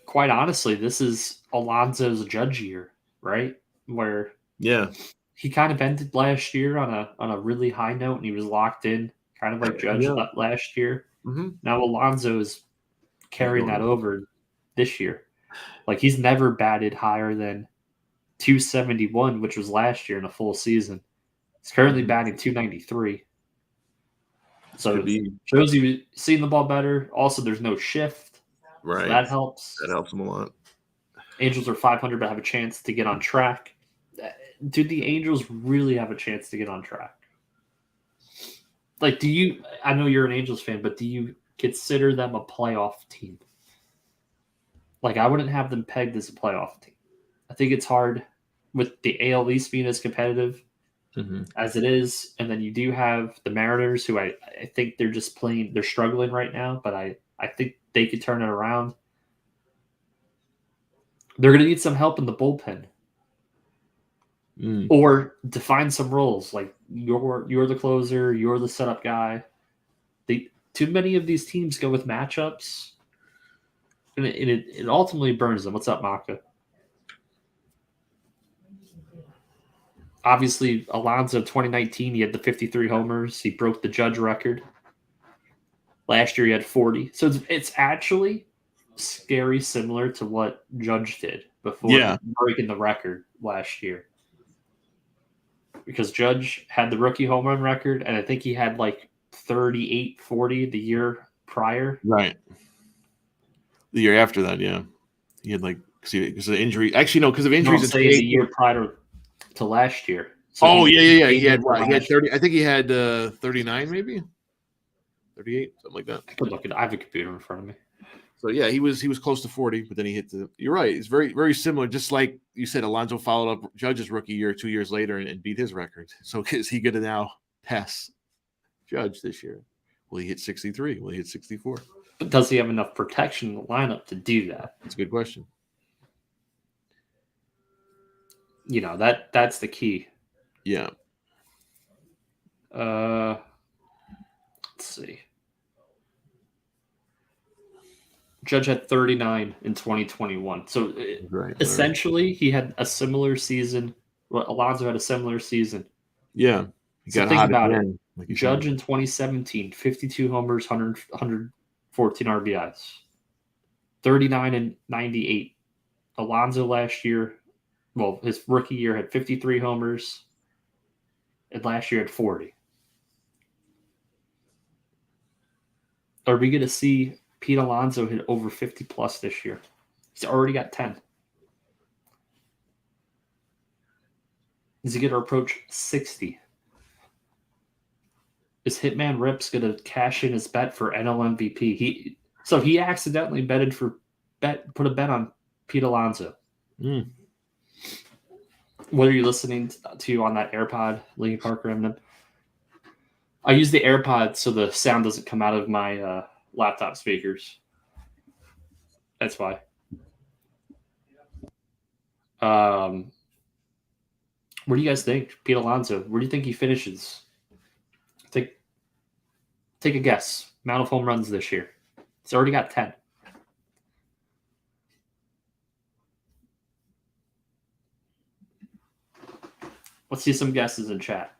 S1: quite honestly, this is Alonso's Judge year, right? Where he kind of ended last year on a really high note, and he was locked in, kind of like Judge last year.
S2: Mm-hmm.
S1: Now Alonso is carrying that over this year. Like, he's never batted higher than 271, which was last year in a full season. He's currently batting 293. So it shows you seeing the ball better. Also, there's no shift.
S2: Right.
S1: So that helps.
S2: That helps him a lot.
S1: Angels are 500 but have a chance to get on track. Do the Angels really have a chance to get on track? Like, I know you're an Angels fan, but do you consider them a playoff team? Like, I wouldn't have them pegged as a playoff team. I think it's hard with the AL East being as competitive as it is. And then you do have the Mariners, who I think they're just they're struggling right now, but I think they could turn it around. They're going to need some help in the bullpen. Or define some roles. Like, you're the closer, you're the setup guy. Too many of these teams go with matchups. And it ultimately burns them. What's up, Maka? Obviously, Alonso 2019, he had the 53 homers. He broke the Judge record. Last year, he had 40. So it's actually scary similar to what Judge did before breaking the record last year. Because Judge had the rookie home run record, and I think he had like 38, 40 the year prior.
S2: Right. The year after that, he had like because of injury. Actually, no, because of injuries.
S1: The year prior to last year.
S2: So He had 30. I think he had 39, maybe 38, something like that.
S1: I could look at. I have a computer in front of me.
S2: So he was close to 40, but then he hit the. You're right. It's very very similar. Just like you said, Alonso followed up Judge's rookie year 2 years later and beat his record. So is he going to now pass Judge this year? Will he hit 63? Will he hit 64?
S1: But does he have enough protection in the lineup to do that?
S2: That's a good question.
S1: That's the key.
S2: Yeah.
S1: Let's see. Judge had 39 in 2021. So essentially, he had a similar season. Well, Alonso had a similar season.
S2: Yeah.
S1: So think about it. Judge in 2017, 52 homers, 114 RBIs. 39 and 98. Alonso last year, Well, his rookie year had 53 homers, and last year had 40. Are we going to see Pete Alonso hit over 50 plus this year? He's already got 10. Is he going to approach 60? Is Hitman Rips going to cash in his bet for NL MVP? He accidentally put a bet on Pete Alonso.
S2: Mm.
S1: What are you listening to on that AirPod, Linkin Park or Eminem? I use the AirPods so the sound doesn't come out of my laptop speakers. That's why. What do you guys think, Pete Alonso? Where do you think he finishes? Take a guess. Amount of home runs this year. He's already got 10. Let's see some guesses in chat.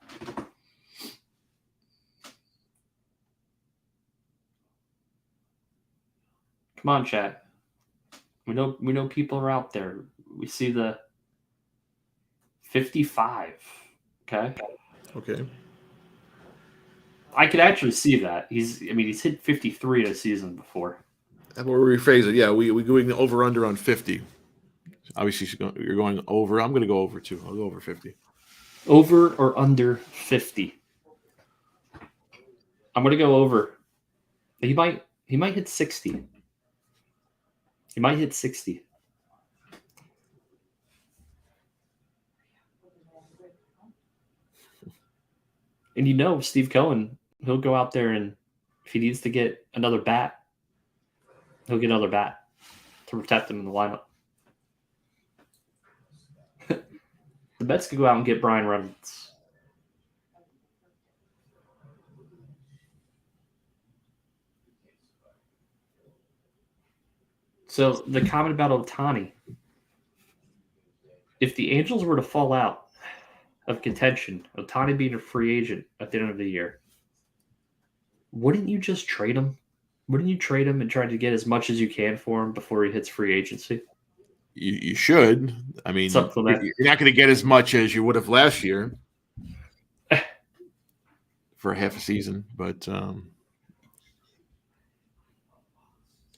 S1: Come on, chat. We know people are out there. We see the 55. Okay.
S2: Okay.
S1: I could actually see that. He's hit 53 in a season before.
S2: How about we rephrase it? Yeah, we're going over under on 50. Obviously, you're going over. I'm going to go over too. I'll go over 50.
S1: Over or under 50? I'm going to go over. He might hit 60. He might hit 60. And Steve Cohen, he'll go out there and if he needs to get another bat, he'll get another bat to protect him in the lineup. The Mets could go out and get Brian Reynolds. So the comment about Ohtani, if the Angels were to fall out of contention, Ohtani being a free agent at the end of the year, wouldn't you just trade him? Wouldn't you trade him and try to get as much as you can for him before he hits free agency?
S2: You should. I mean, you're not going to get as much as you would have last year for half a season. But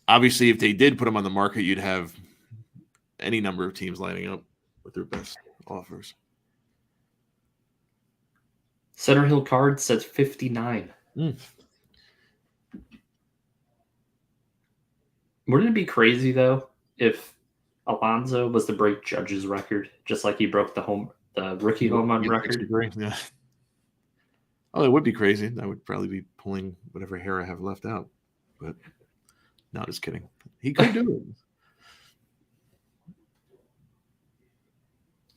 S2: obviously, if they did put him on the market, you'd have any number of teams lining up with their best offers.
S1: Center Hill Card says 59. Wouldn't it be crazy, though, if Alonso was to break Judge's record, just like he broke the rookie home run record?
S2: Yeah. Oh, it would be crazy. I would probably be pulling whatever hair I have left out. But no, just kidding. He could do it.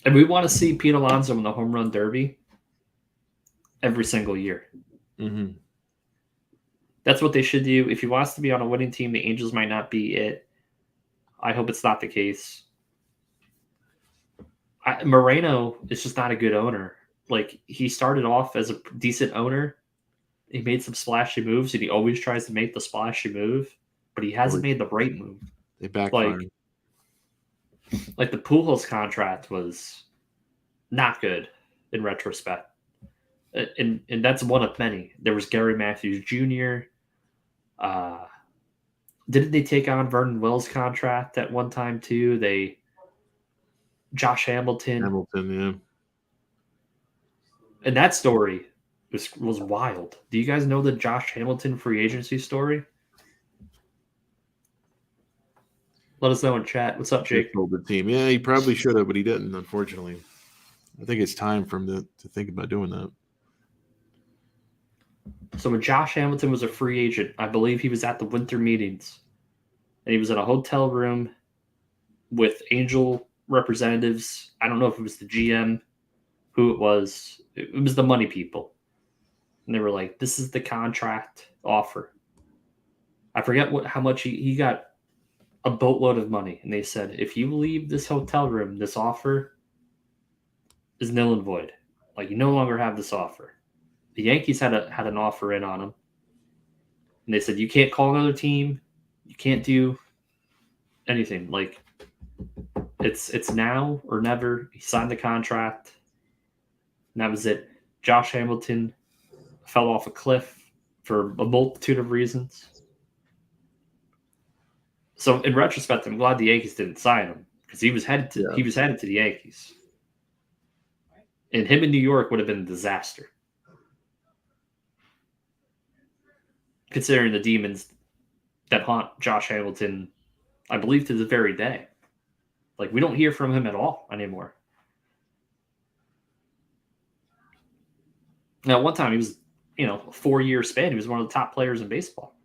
S1: And we want to see Pete Alonso in the home run derby every single year.
S2: Mm-hmm.
S1: That's what they should do. If he wants to be on a winning team, the Angels might not be it. I hope it's not the case. Moreno is just not a good owner. Like, he started off as a decent owner. He made some splashy moves, and he always tries to make the splashy move, but he hasn't made the right move.
S2: They backfired.
S1: Like the Pujols contract was not good in retrospect. And that's one of many. There was Gary Matthews Jr. Didn't they take on Vernon Wells' contract at one time too? Josh Hamilton.
S2: Yeah.
S1: And that story was wild. Do you guys know the Josh Hamilton free agency story? Let us know in chat. What's up, Jake?
S2: The team. Yeah, he probably should have, but he didn't, unfortunately. I think it's time for him to think about doing that.
S1: So when Josh Hamilton was a free agent, I believe he was at the winter meetings. And he was in a hotel room with Angel representatives. I don't know if it was the GM, who it was. It was the money people. And they were like, this is the contract offer. I forget how much he got. A boatload of money. And they said, if you leave this hotel room, this offer is null and void. Like, you no longer have this offer. The Yankees had an offer in on him. And they said, you can't call another team. You can't do anything. Like, It's now or never. He signed the contract, and that was it. Josh Hamilton fell off a cliff for a multitude of reasons. So in retrospect, I'm glad the Yankees didn't sign him because he was headed to the Yankees, and him in New York would have been a disaster, considering the demons that haunt Josh Hamilton, I believe, to the very day. Like, we don't hear from him at all anymore. Now, one time he was, a 4-year span. He was one of the top players in baseball.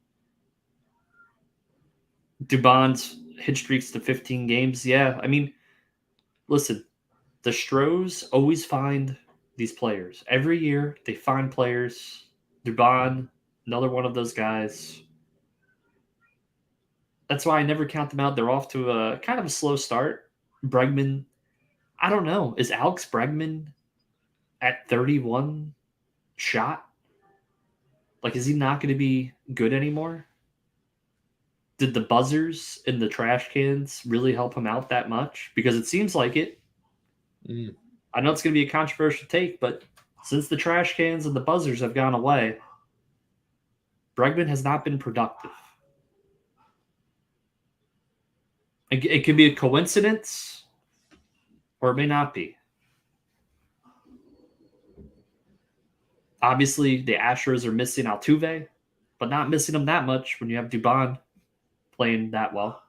S1: Dubon's hit streaks to 15 games. Yeah, I mean, listen, the Stros always find these players. Every year, they find players. Dubon, another one of those guys. That's why I never count them out. They're off to a kind of a slow start. Bregman, I don't know. Is Alex Bregman at 31 shot? Like, is he not going to be good anymore? Did the buzzers in the trash cans really help him out that much? Because it seems like it. I know it's going to be a controversial take, but since the trash cans and the buzzers have gone away, Bregman has not been productive. It could be a coincidence, or it may not be. Obviously, the Astros are missing Altuve, but not missing him that much when you have Dubon playing that well.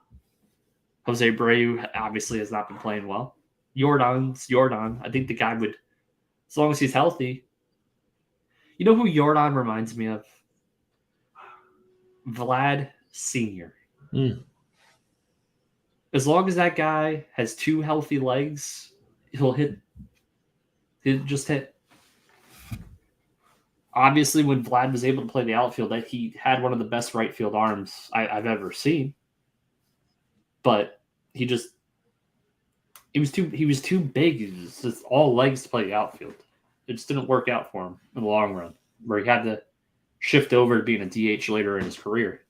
S1: Jose Abreu obviously has not been playing well. Jordan's Jordan. I think the guy would, as long as he's healthy. You know who Jordan reminds me of? Vlad Sr. As long as that guy has 2 healthy legs, he'll hit. He'll just hit. Obviously, when Vlad was able to play the outfield, that he had one of the best right field arms I've ever seen. But he was too big. He was just all legs to play the outfield. It just didn't work out for him in the long run, where he had to shift over to being a DH later in his career.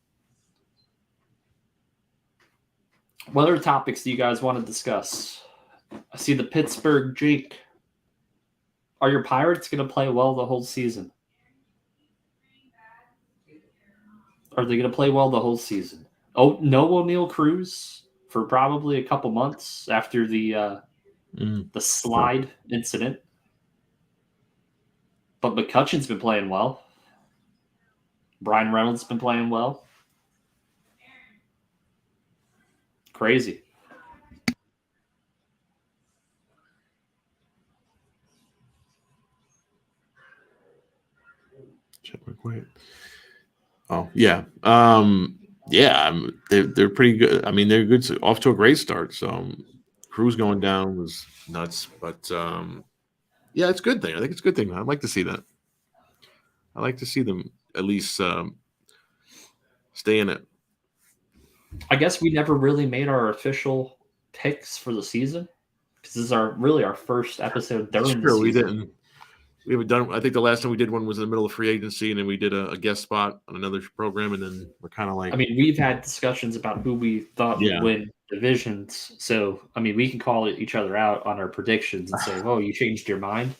S1: What other topics do you guys want to discuss? I see the Pittsburgh Jake. Are your Pirates going to play well the whole season? Are they going to play well the whole season? Oh, no O'Neal Cruz for probably a couple months after the slide incident. But McCutcheon's been playing well. Brian Reynolds has been playing well. Crazy.
S2: Check real quick. Oh yeah, they're pretty good. I mean, they're good. Off to a great start. So Cruz going down was nuts, but yeah, it's a good thing. I think it's a good thing. I'd like to see that. I like to see them at least stay in it.
S1: I guess we never really made our official picks for the season because this is our first episode during the season.
S2: We didn't. We haven't done. I think the last time we did one was in the middle of free agency, and then we did a guest spot on another program, and then we're kind of like.
S1: I mean, we've had discussions about who we thought would win divisions, so I mean, we can call each other out on our predictions and say, "Oh, you changed your mind."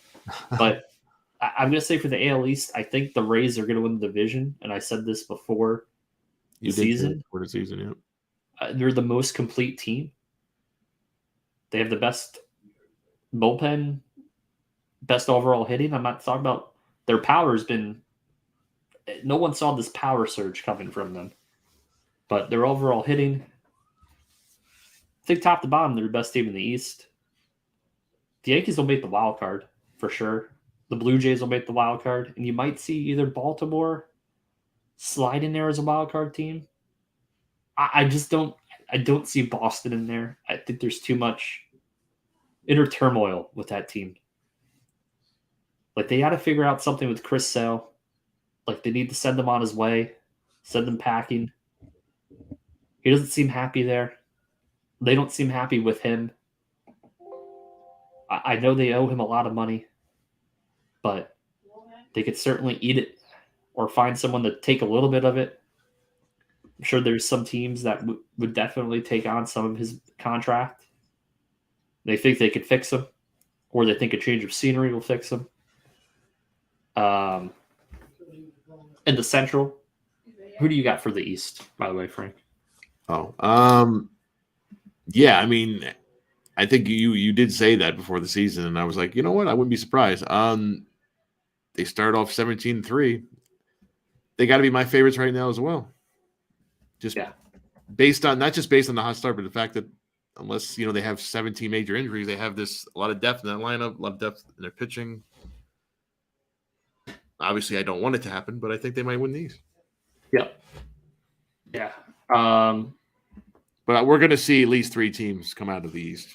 S1: But I'm going to say for the AL East, I think the Rays are going to win the division, and I said this before the season.
S2: Before the season, yeah.
S1: They're the most complete team. They have the best bullpen. Best overall hitting. I'm not talking about their power has been. No one saw this power surge coming from them, but their overall hitting. I think top to bottom, they're the best team in the East. The Yankees will make the wild card for sure. The Blue Jays will make the wild card, and you might see either Baltimore slide in there as a wild card team. I just don't. I don't see Boston in there. I think there's too much inner turmoil with that team. Like, they got to figure out something with Chris Sale. Like, they need to send him on his way, send him packing. He doesn't seem happy there. They don't seem happy with him. I know they owe him a lot of money, but they could certainly eat it or find someone to take a little bit of it. I'm sure there's some teams that would definitely take on some of his contract. They think they could fix them, or they think a change of scenery will fix them. In the Central, who do you got for the East, by the way, Frank?
S2: Yeah, I mean, I think you did say that before the season, and I was like, you know what? I wouldn't be surprised. They started off 17-3. They got to be my favorites right now as well. Just based on, not just based on the hot start, but the fact that unless they have 17 major injuries, they have a lot of depth in that lineup, a lot of depth in their pitching. Obviously, I don't want it to happen, but I think they might win these.
S1: Yep. Yeah.
S2: But we're going to see at least 3 teams come out of the East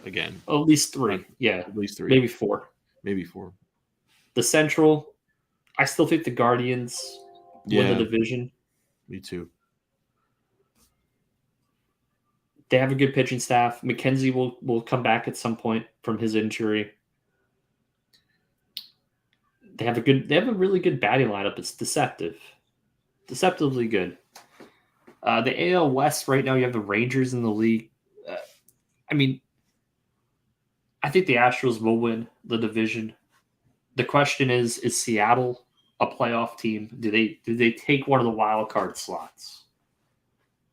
S2: again.
S1: At least 3. Yeah.
S2: At least 3.
S1: Maybe 4.
S2: Maybe 4.
S1: The Central, I still think the Guardians win the division.
S2: Me too.
S1: They have a good pitching staff. McKenzie will come back at some point from his injury. They have a really good batting lineup. It's deceptively good. The AL West right now, you have the Rangers in the league. I mean, I think the Astros will win the division. The question is Seattle a playoff team? Do they take one of the wild card slots?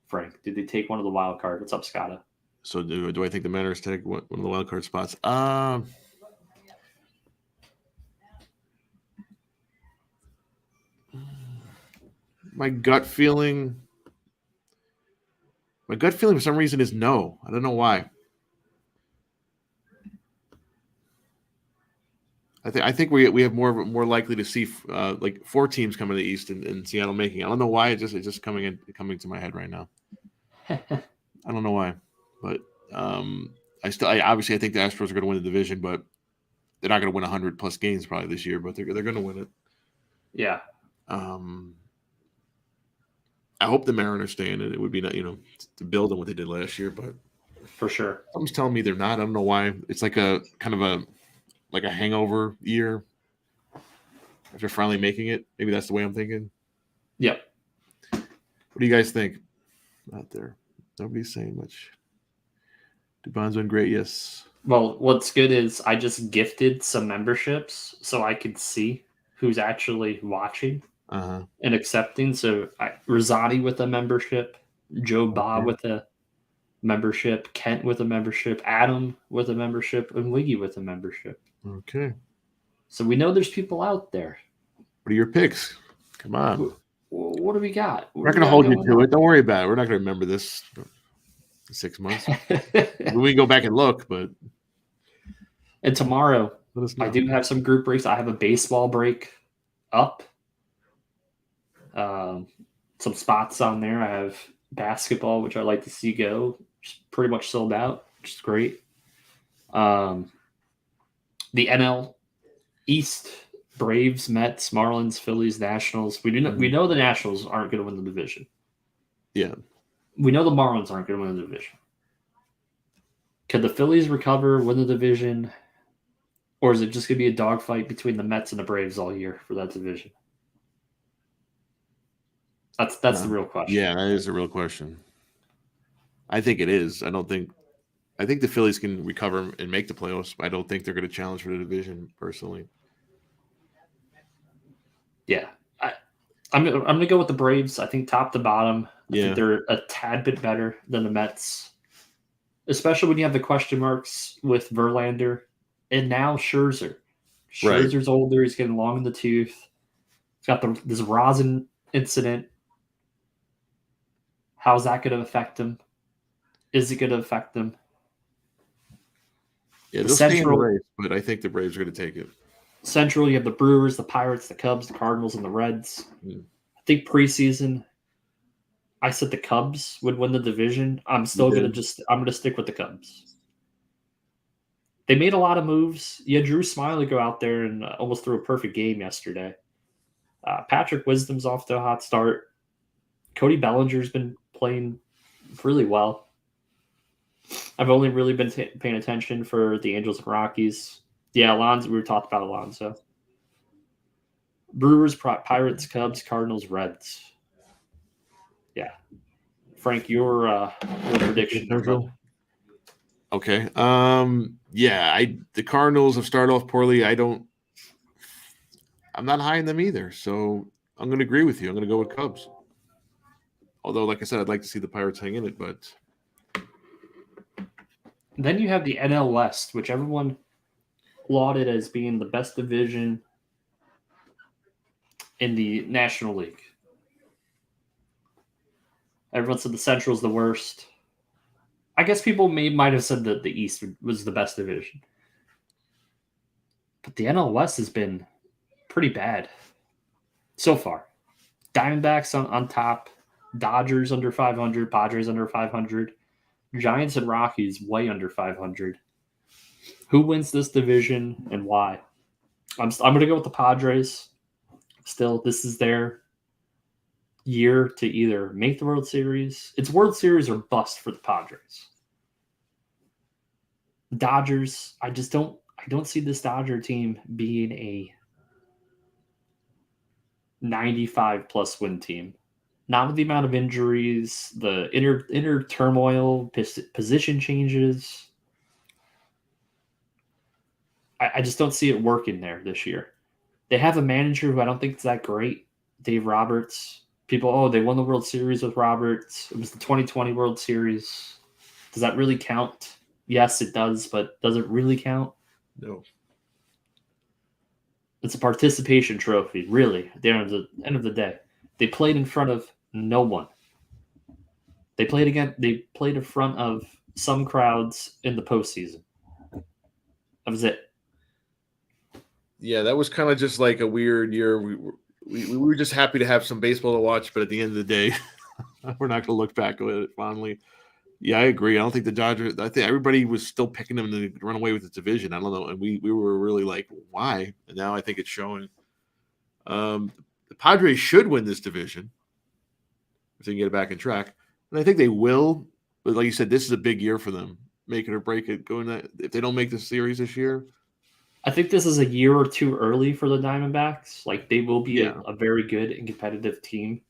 S1: Frank, did they take one of the wild card? What's up, Scotta?
S2: So do I think the Mariners take one of the wild card spots? My gut feeling for some reason is no. I don't know why. I think we have more likely to see like 4 teams coming to the East and Seattle making it. I don't know why it's just coming to my head right now. I don't know why, but I obviously think the Astros are going to win the division, but they're not going to win 100+ games probably this year, but they're going to win it.
S1: Yeah.
S2: I hope the Mariners stay in it. It would be to build on what they did last year, but
S1: for sure,
S2: something's telling me they're not. I don't know why. It's like a kind of a hangover year after finally making it. Maybe that's the way I'm thinking.
S1: Yep.
S2: What do you guys think out there? Nobody's saying much. Dubon's been great, yes.
S1: Well, what's good is I just gifted some memberships so I could see who's actually watching and accepting. So Rosati with a membership, Joe Bob with a membership, Kent with a membership, Adam with a membership, and Wiggy with a membership.
S2: Okay.
S1: So we know there's people out there.
S2: What are your picks? Come on.
S1: What do we got?
S2: We're not going to hold you to it. Don't worry about it. We're not going to remember this in 6 months. We can go back and look, but.
S1: And tomorrow, I do have some group breaks. I have a baseball break up. Some spots on there. I have basketball, which I like to see go. Just pretty much sold out, which is great. The NL East, Braves, Mets, Marlins, Phillies, Nationals. We know the Nationals aren't going to win the division.
S2: Yeah.
S1: We know the Marlins aren't going to win the division. Could the Phillies recover, win the division? Or is it just going to be a dogfight between the Mets and the Braves all year for that division? That's the real question.
S2: Yeah, that is a real question. I think it is. I think the Phillies can recover and make the playoffs. I don't think they're going to challenge for the division, personally.
S1: Yeah. I'm going to go with the Braves. I think top to bottom, I think they're a tad bit better than the Mets, especially when you have the question marks with Verlander and now Scherzer. Scherzer's older. He's getting long in the tooth. He's got this rosin incident. How's that going to affect him? Is it going to affect them?
S2: Yeah, they'll stay in the race, but I think the Braves are going to take it.
S1: Central, you have the Brewers, the Pirates, the Cubs, the Cardinals, and the Reds. I think preseason, I said the Cubs would win the division. I'm still going to stick with the Cubs. They made a lot of moves. You had Drew Smiley go out there and almost threw a perfect game yesterday. Patrick Wisdom's off to a hot start. Cody Bellinger's been playing really well. I've only really been paying attention for the Angels and Rockies. Yeah, Alonso. We talked about Alonso. Brewers, Pirates, Cubs, Cardinals, Reds. Yeah. Frank, your prediction.
S2: Okay. Yeah, the Cardinals have started off poorly. I'm not high in them either. So I'm going to agree with you. I'm going to go with Cubs. Although, like I said, I'd like to see the Pirates hang in it, but
S1: Then you have the NL West, which everyone lauded as being the best division in the National League. Everyone said the Central's the worst. I guess people might have said that the East was the best division. But the NL West has been pretty bad so far. Diamondbacks on top, Dodgers under 500, Padres under 500, Giants and Rockies way under 500. Who wins this division and why? I'm going to go with the Padres. Still, this is their year to either make the World Series. It's World Series or bust for the Padres. Dodgers, I don't see this Dodger team being a 95 plus win team. Not with the amount of injuries, the inner turmoil, position changes. I just don't see it working there this year. They have a manager who I don't think is that great, Dave Roberts. People, they won the World Series with Roberts. It was the 2020 World Series. Does that really count? Yes, it does, but does it really count?
S2: No.
S1: It's a participation trophy, really, at the end of the day. They played in front of no one. They played in front of some crowds in the postseason. That was it.
S2: Yeah, that was kind of just like a weird year. We were just happy to have some baseball to watch, but at the end of the day, we're not going to look back at it fondly. Yeah, I agree. I don't think the Dodgers. I think everybody was still picking them to run away with the division. I don't know, and we were really like, why? And now I think it's showing. The Padres should win this division if they can get it back in track, and I think they will. But like you said, this is a big year for them. Make it or break it. If they don't make the series this year.
S1: I think this is a year or two early for the Diamondbacks. Like they will be a very good and competitive team,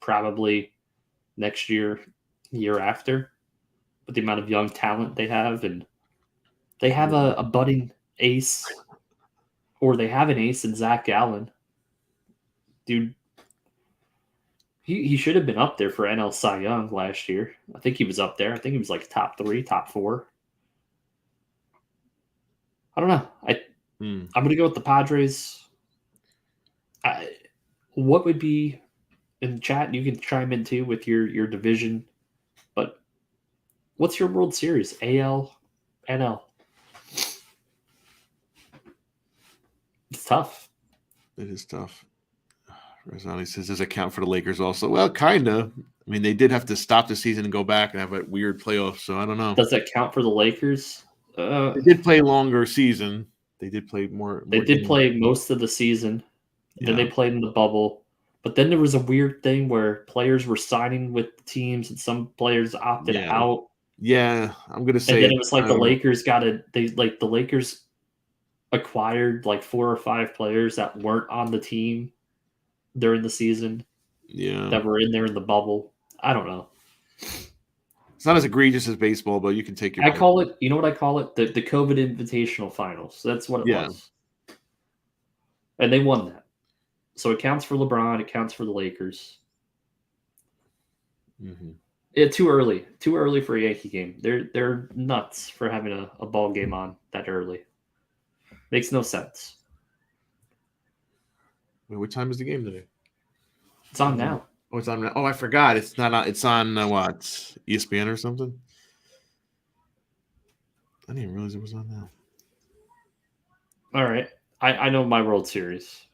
S1: probably next year, year after, with the amount of young talent they have, and they have a budding ace, or they have an ace in Zach Gallen. Dude, he should have been up there for NL Cy Young last year. I think he was up there. I think he was like top 3, top 4. I don't know. I'm going to go with the Padres. What would be in the chat? You can chime in too with your division. But what's your World Series? AL, NL. It's tough.
S2: It is tough. Rosani says, does it count for the Lakers also? Well, kind of. I mean, they did have to stop the season and go back and have a weird playoff, so I don't know.
S1: Does that count for the Lakers?
S2: They did play a longer season. They did play more.
S1: They did play most of the season. Yeah. Then they played in the bubble. But then there was a weird thing where players were signing with teams and some players opted out.
S2: Yeah, I'm gonna say.
S1: And then it was like the Lakers the Lakers acquired like 4 or 5 players that weren't on the team during the season.
S2: Yeah,
S1: that were in there in the bubble. I don't know.
S2: It's not as egregious as baseball, but you can take your.
S1: I call it. You know what I call it? The COVID Invitational Finals. That's what it was. And they won that. So it counts for LeBron. It counts for the Lakers.
S2: Mm-hmm.
S1: Too early. Too early for a Yankee game. They're nuts for having a ball game on that early. Makes no sense.
S2: Wait, what time is the game today?
S1: It's on now.
S2: Oh, it's on now. Oh, I forgot. It's not on. It's on what? ESPN or something? I didn't even realize it was on now.
S1: All right. I know my World Series.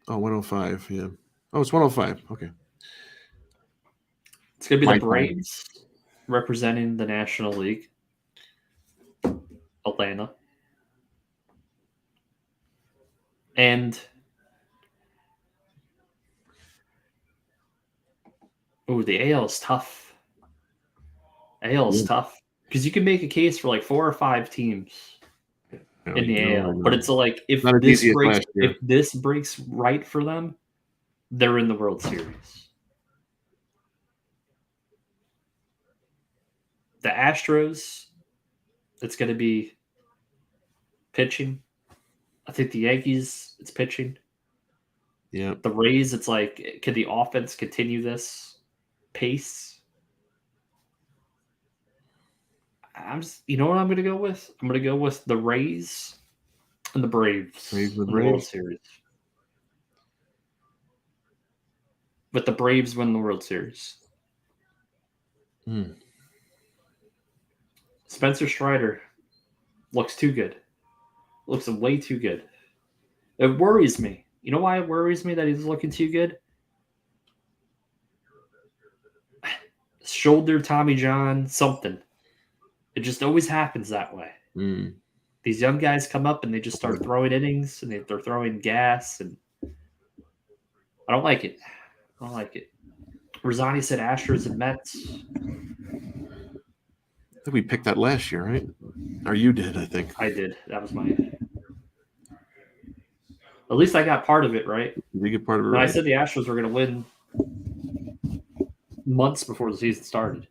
S2: Oh, 105. Yeah. Oh, it's 105. Okay.
S1: It's going to be the Braves representing the National League. Atlanta. And the AL is tough. AL is tough because you can make a case for like 4 or 5 teams in the AL, but it's like if this breaks right for them, they're in the World Series. The Astros it's going to be pitching. I think the Yankees, it's pitching.
S2: Yeah.
S1: The Rays, it's like, can the offense continue this pace? You know what I'm going to go with? I'm going to go with the Rays and the Braves
S2: Rays and the
S1: in the World
S2: Braves.
S1: Series. But the Braves win the World Series. Spencer Strider looks too good. Looks way too good. It worries me. You know why it worries me that he's looking too good? Shoulder, Tommy John, something. It just always happens that way. These young guys come up and they just start throwing innings and they're throwing gas, and I don't like it. I don't like it. Rosani said Astros and Mets.
S2: I think we picked that last year, right? Or you did, I think.
S1: I did. That was my. At least I got part of it right.
S2: You did get part of it
S1: right.
S2: right.
S1: I said the Astros were going to win months before the season started.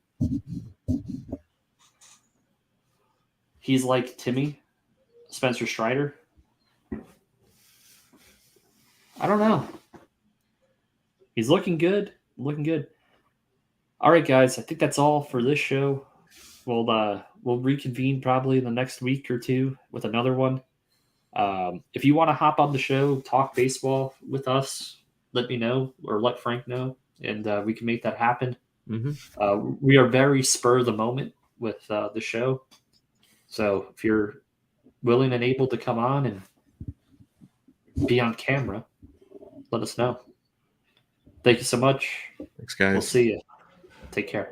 S1: He's like Timmy, Spencer Strider. I don't know. He's looking good. Looking good. All right, guys. I think that's all for this show. We'll reconvene probably in the next week or two with another one. If you want to hop on the show, talk baseball with us, let me know or let Frank know, and we can make that happen. We are very spur of the moment with the show. So if you're willing and able to come on and be on camera, let us know. Thank you so much.
S2: Thanks, guys.
S1: We'll see you. Take care.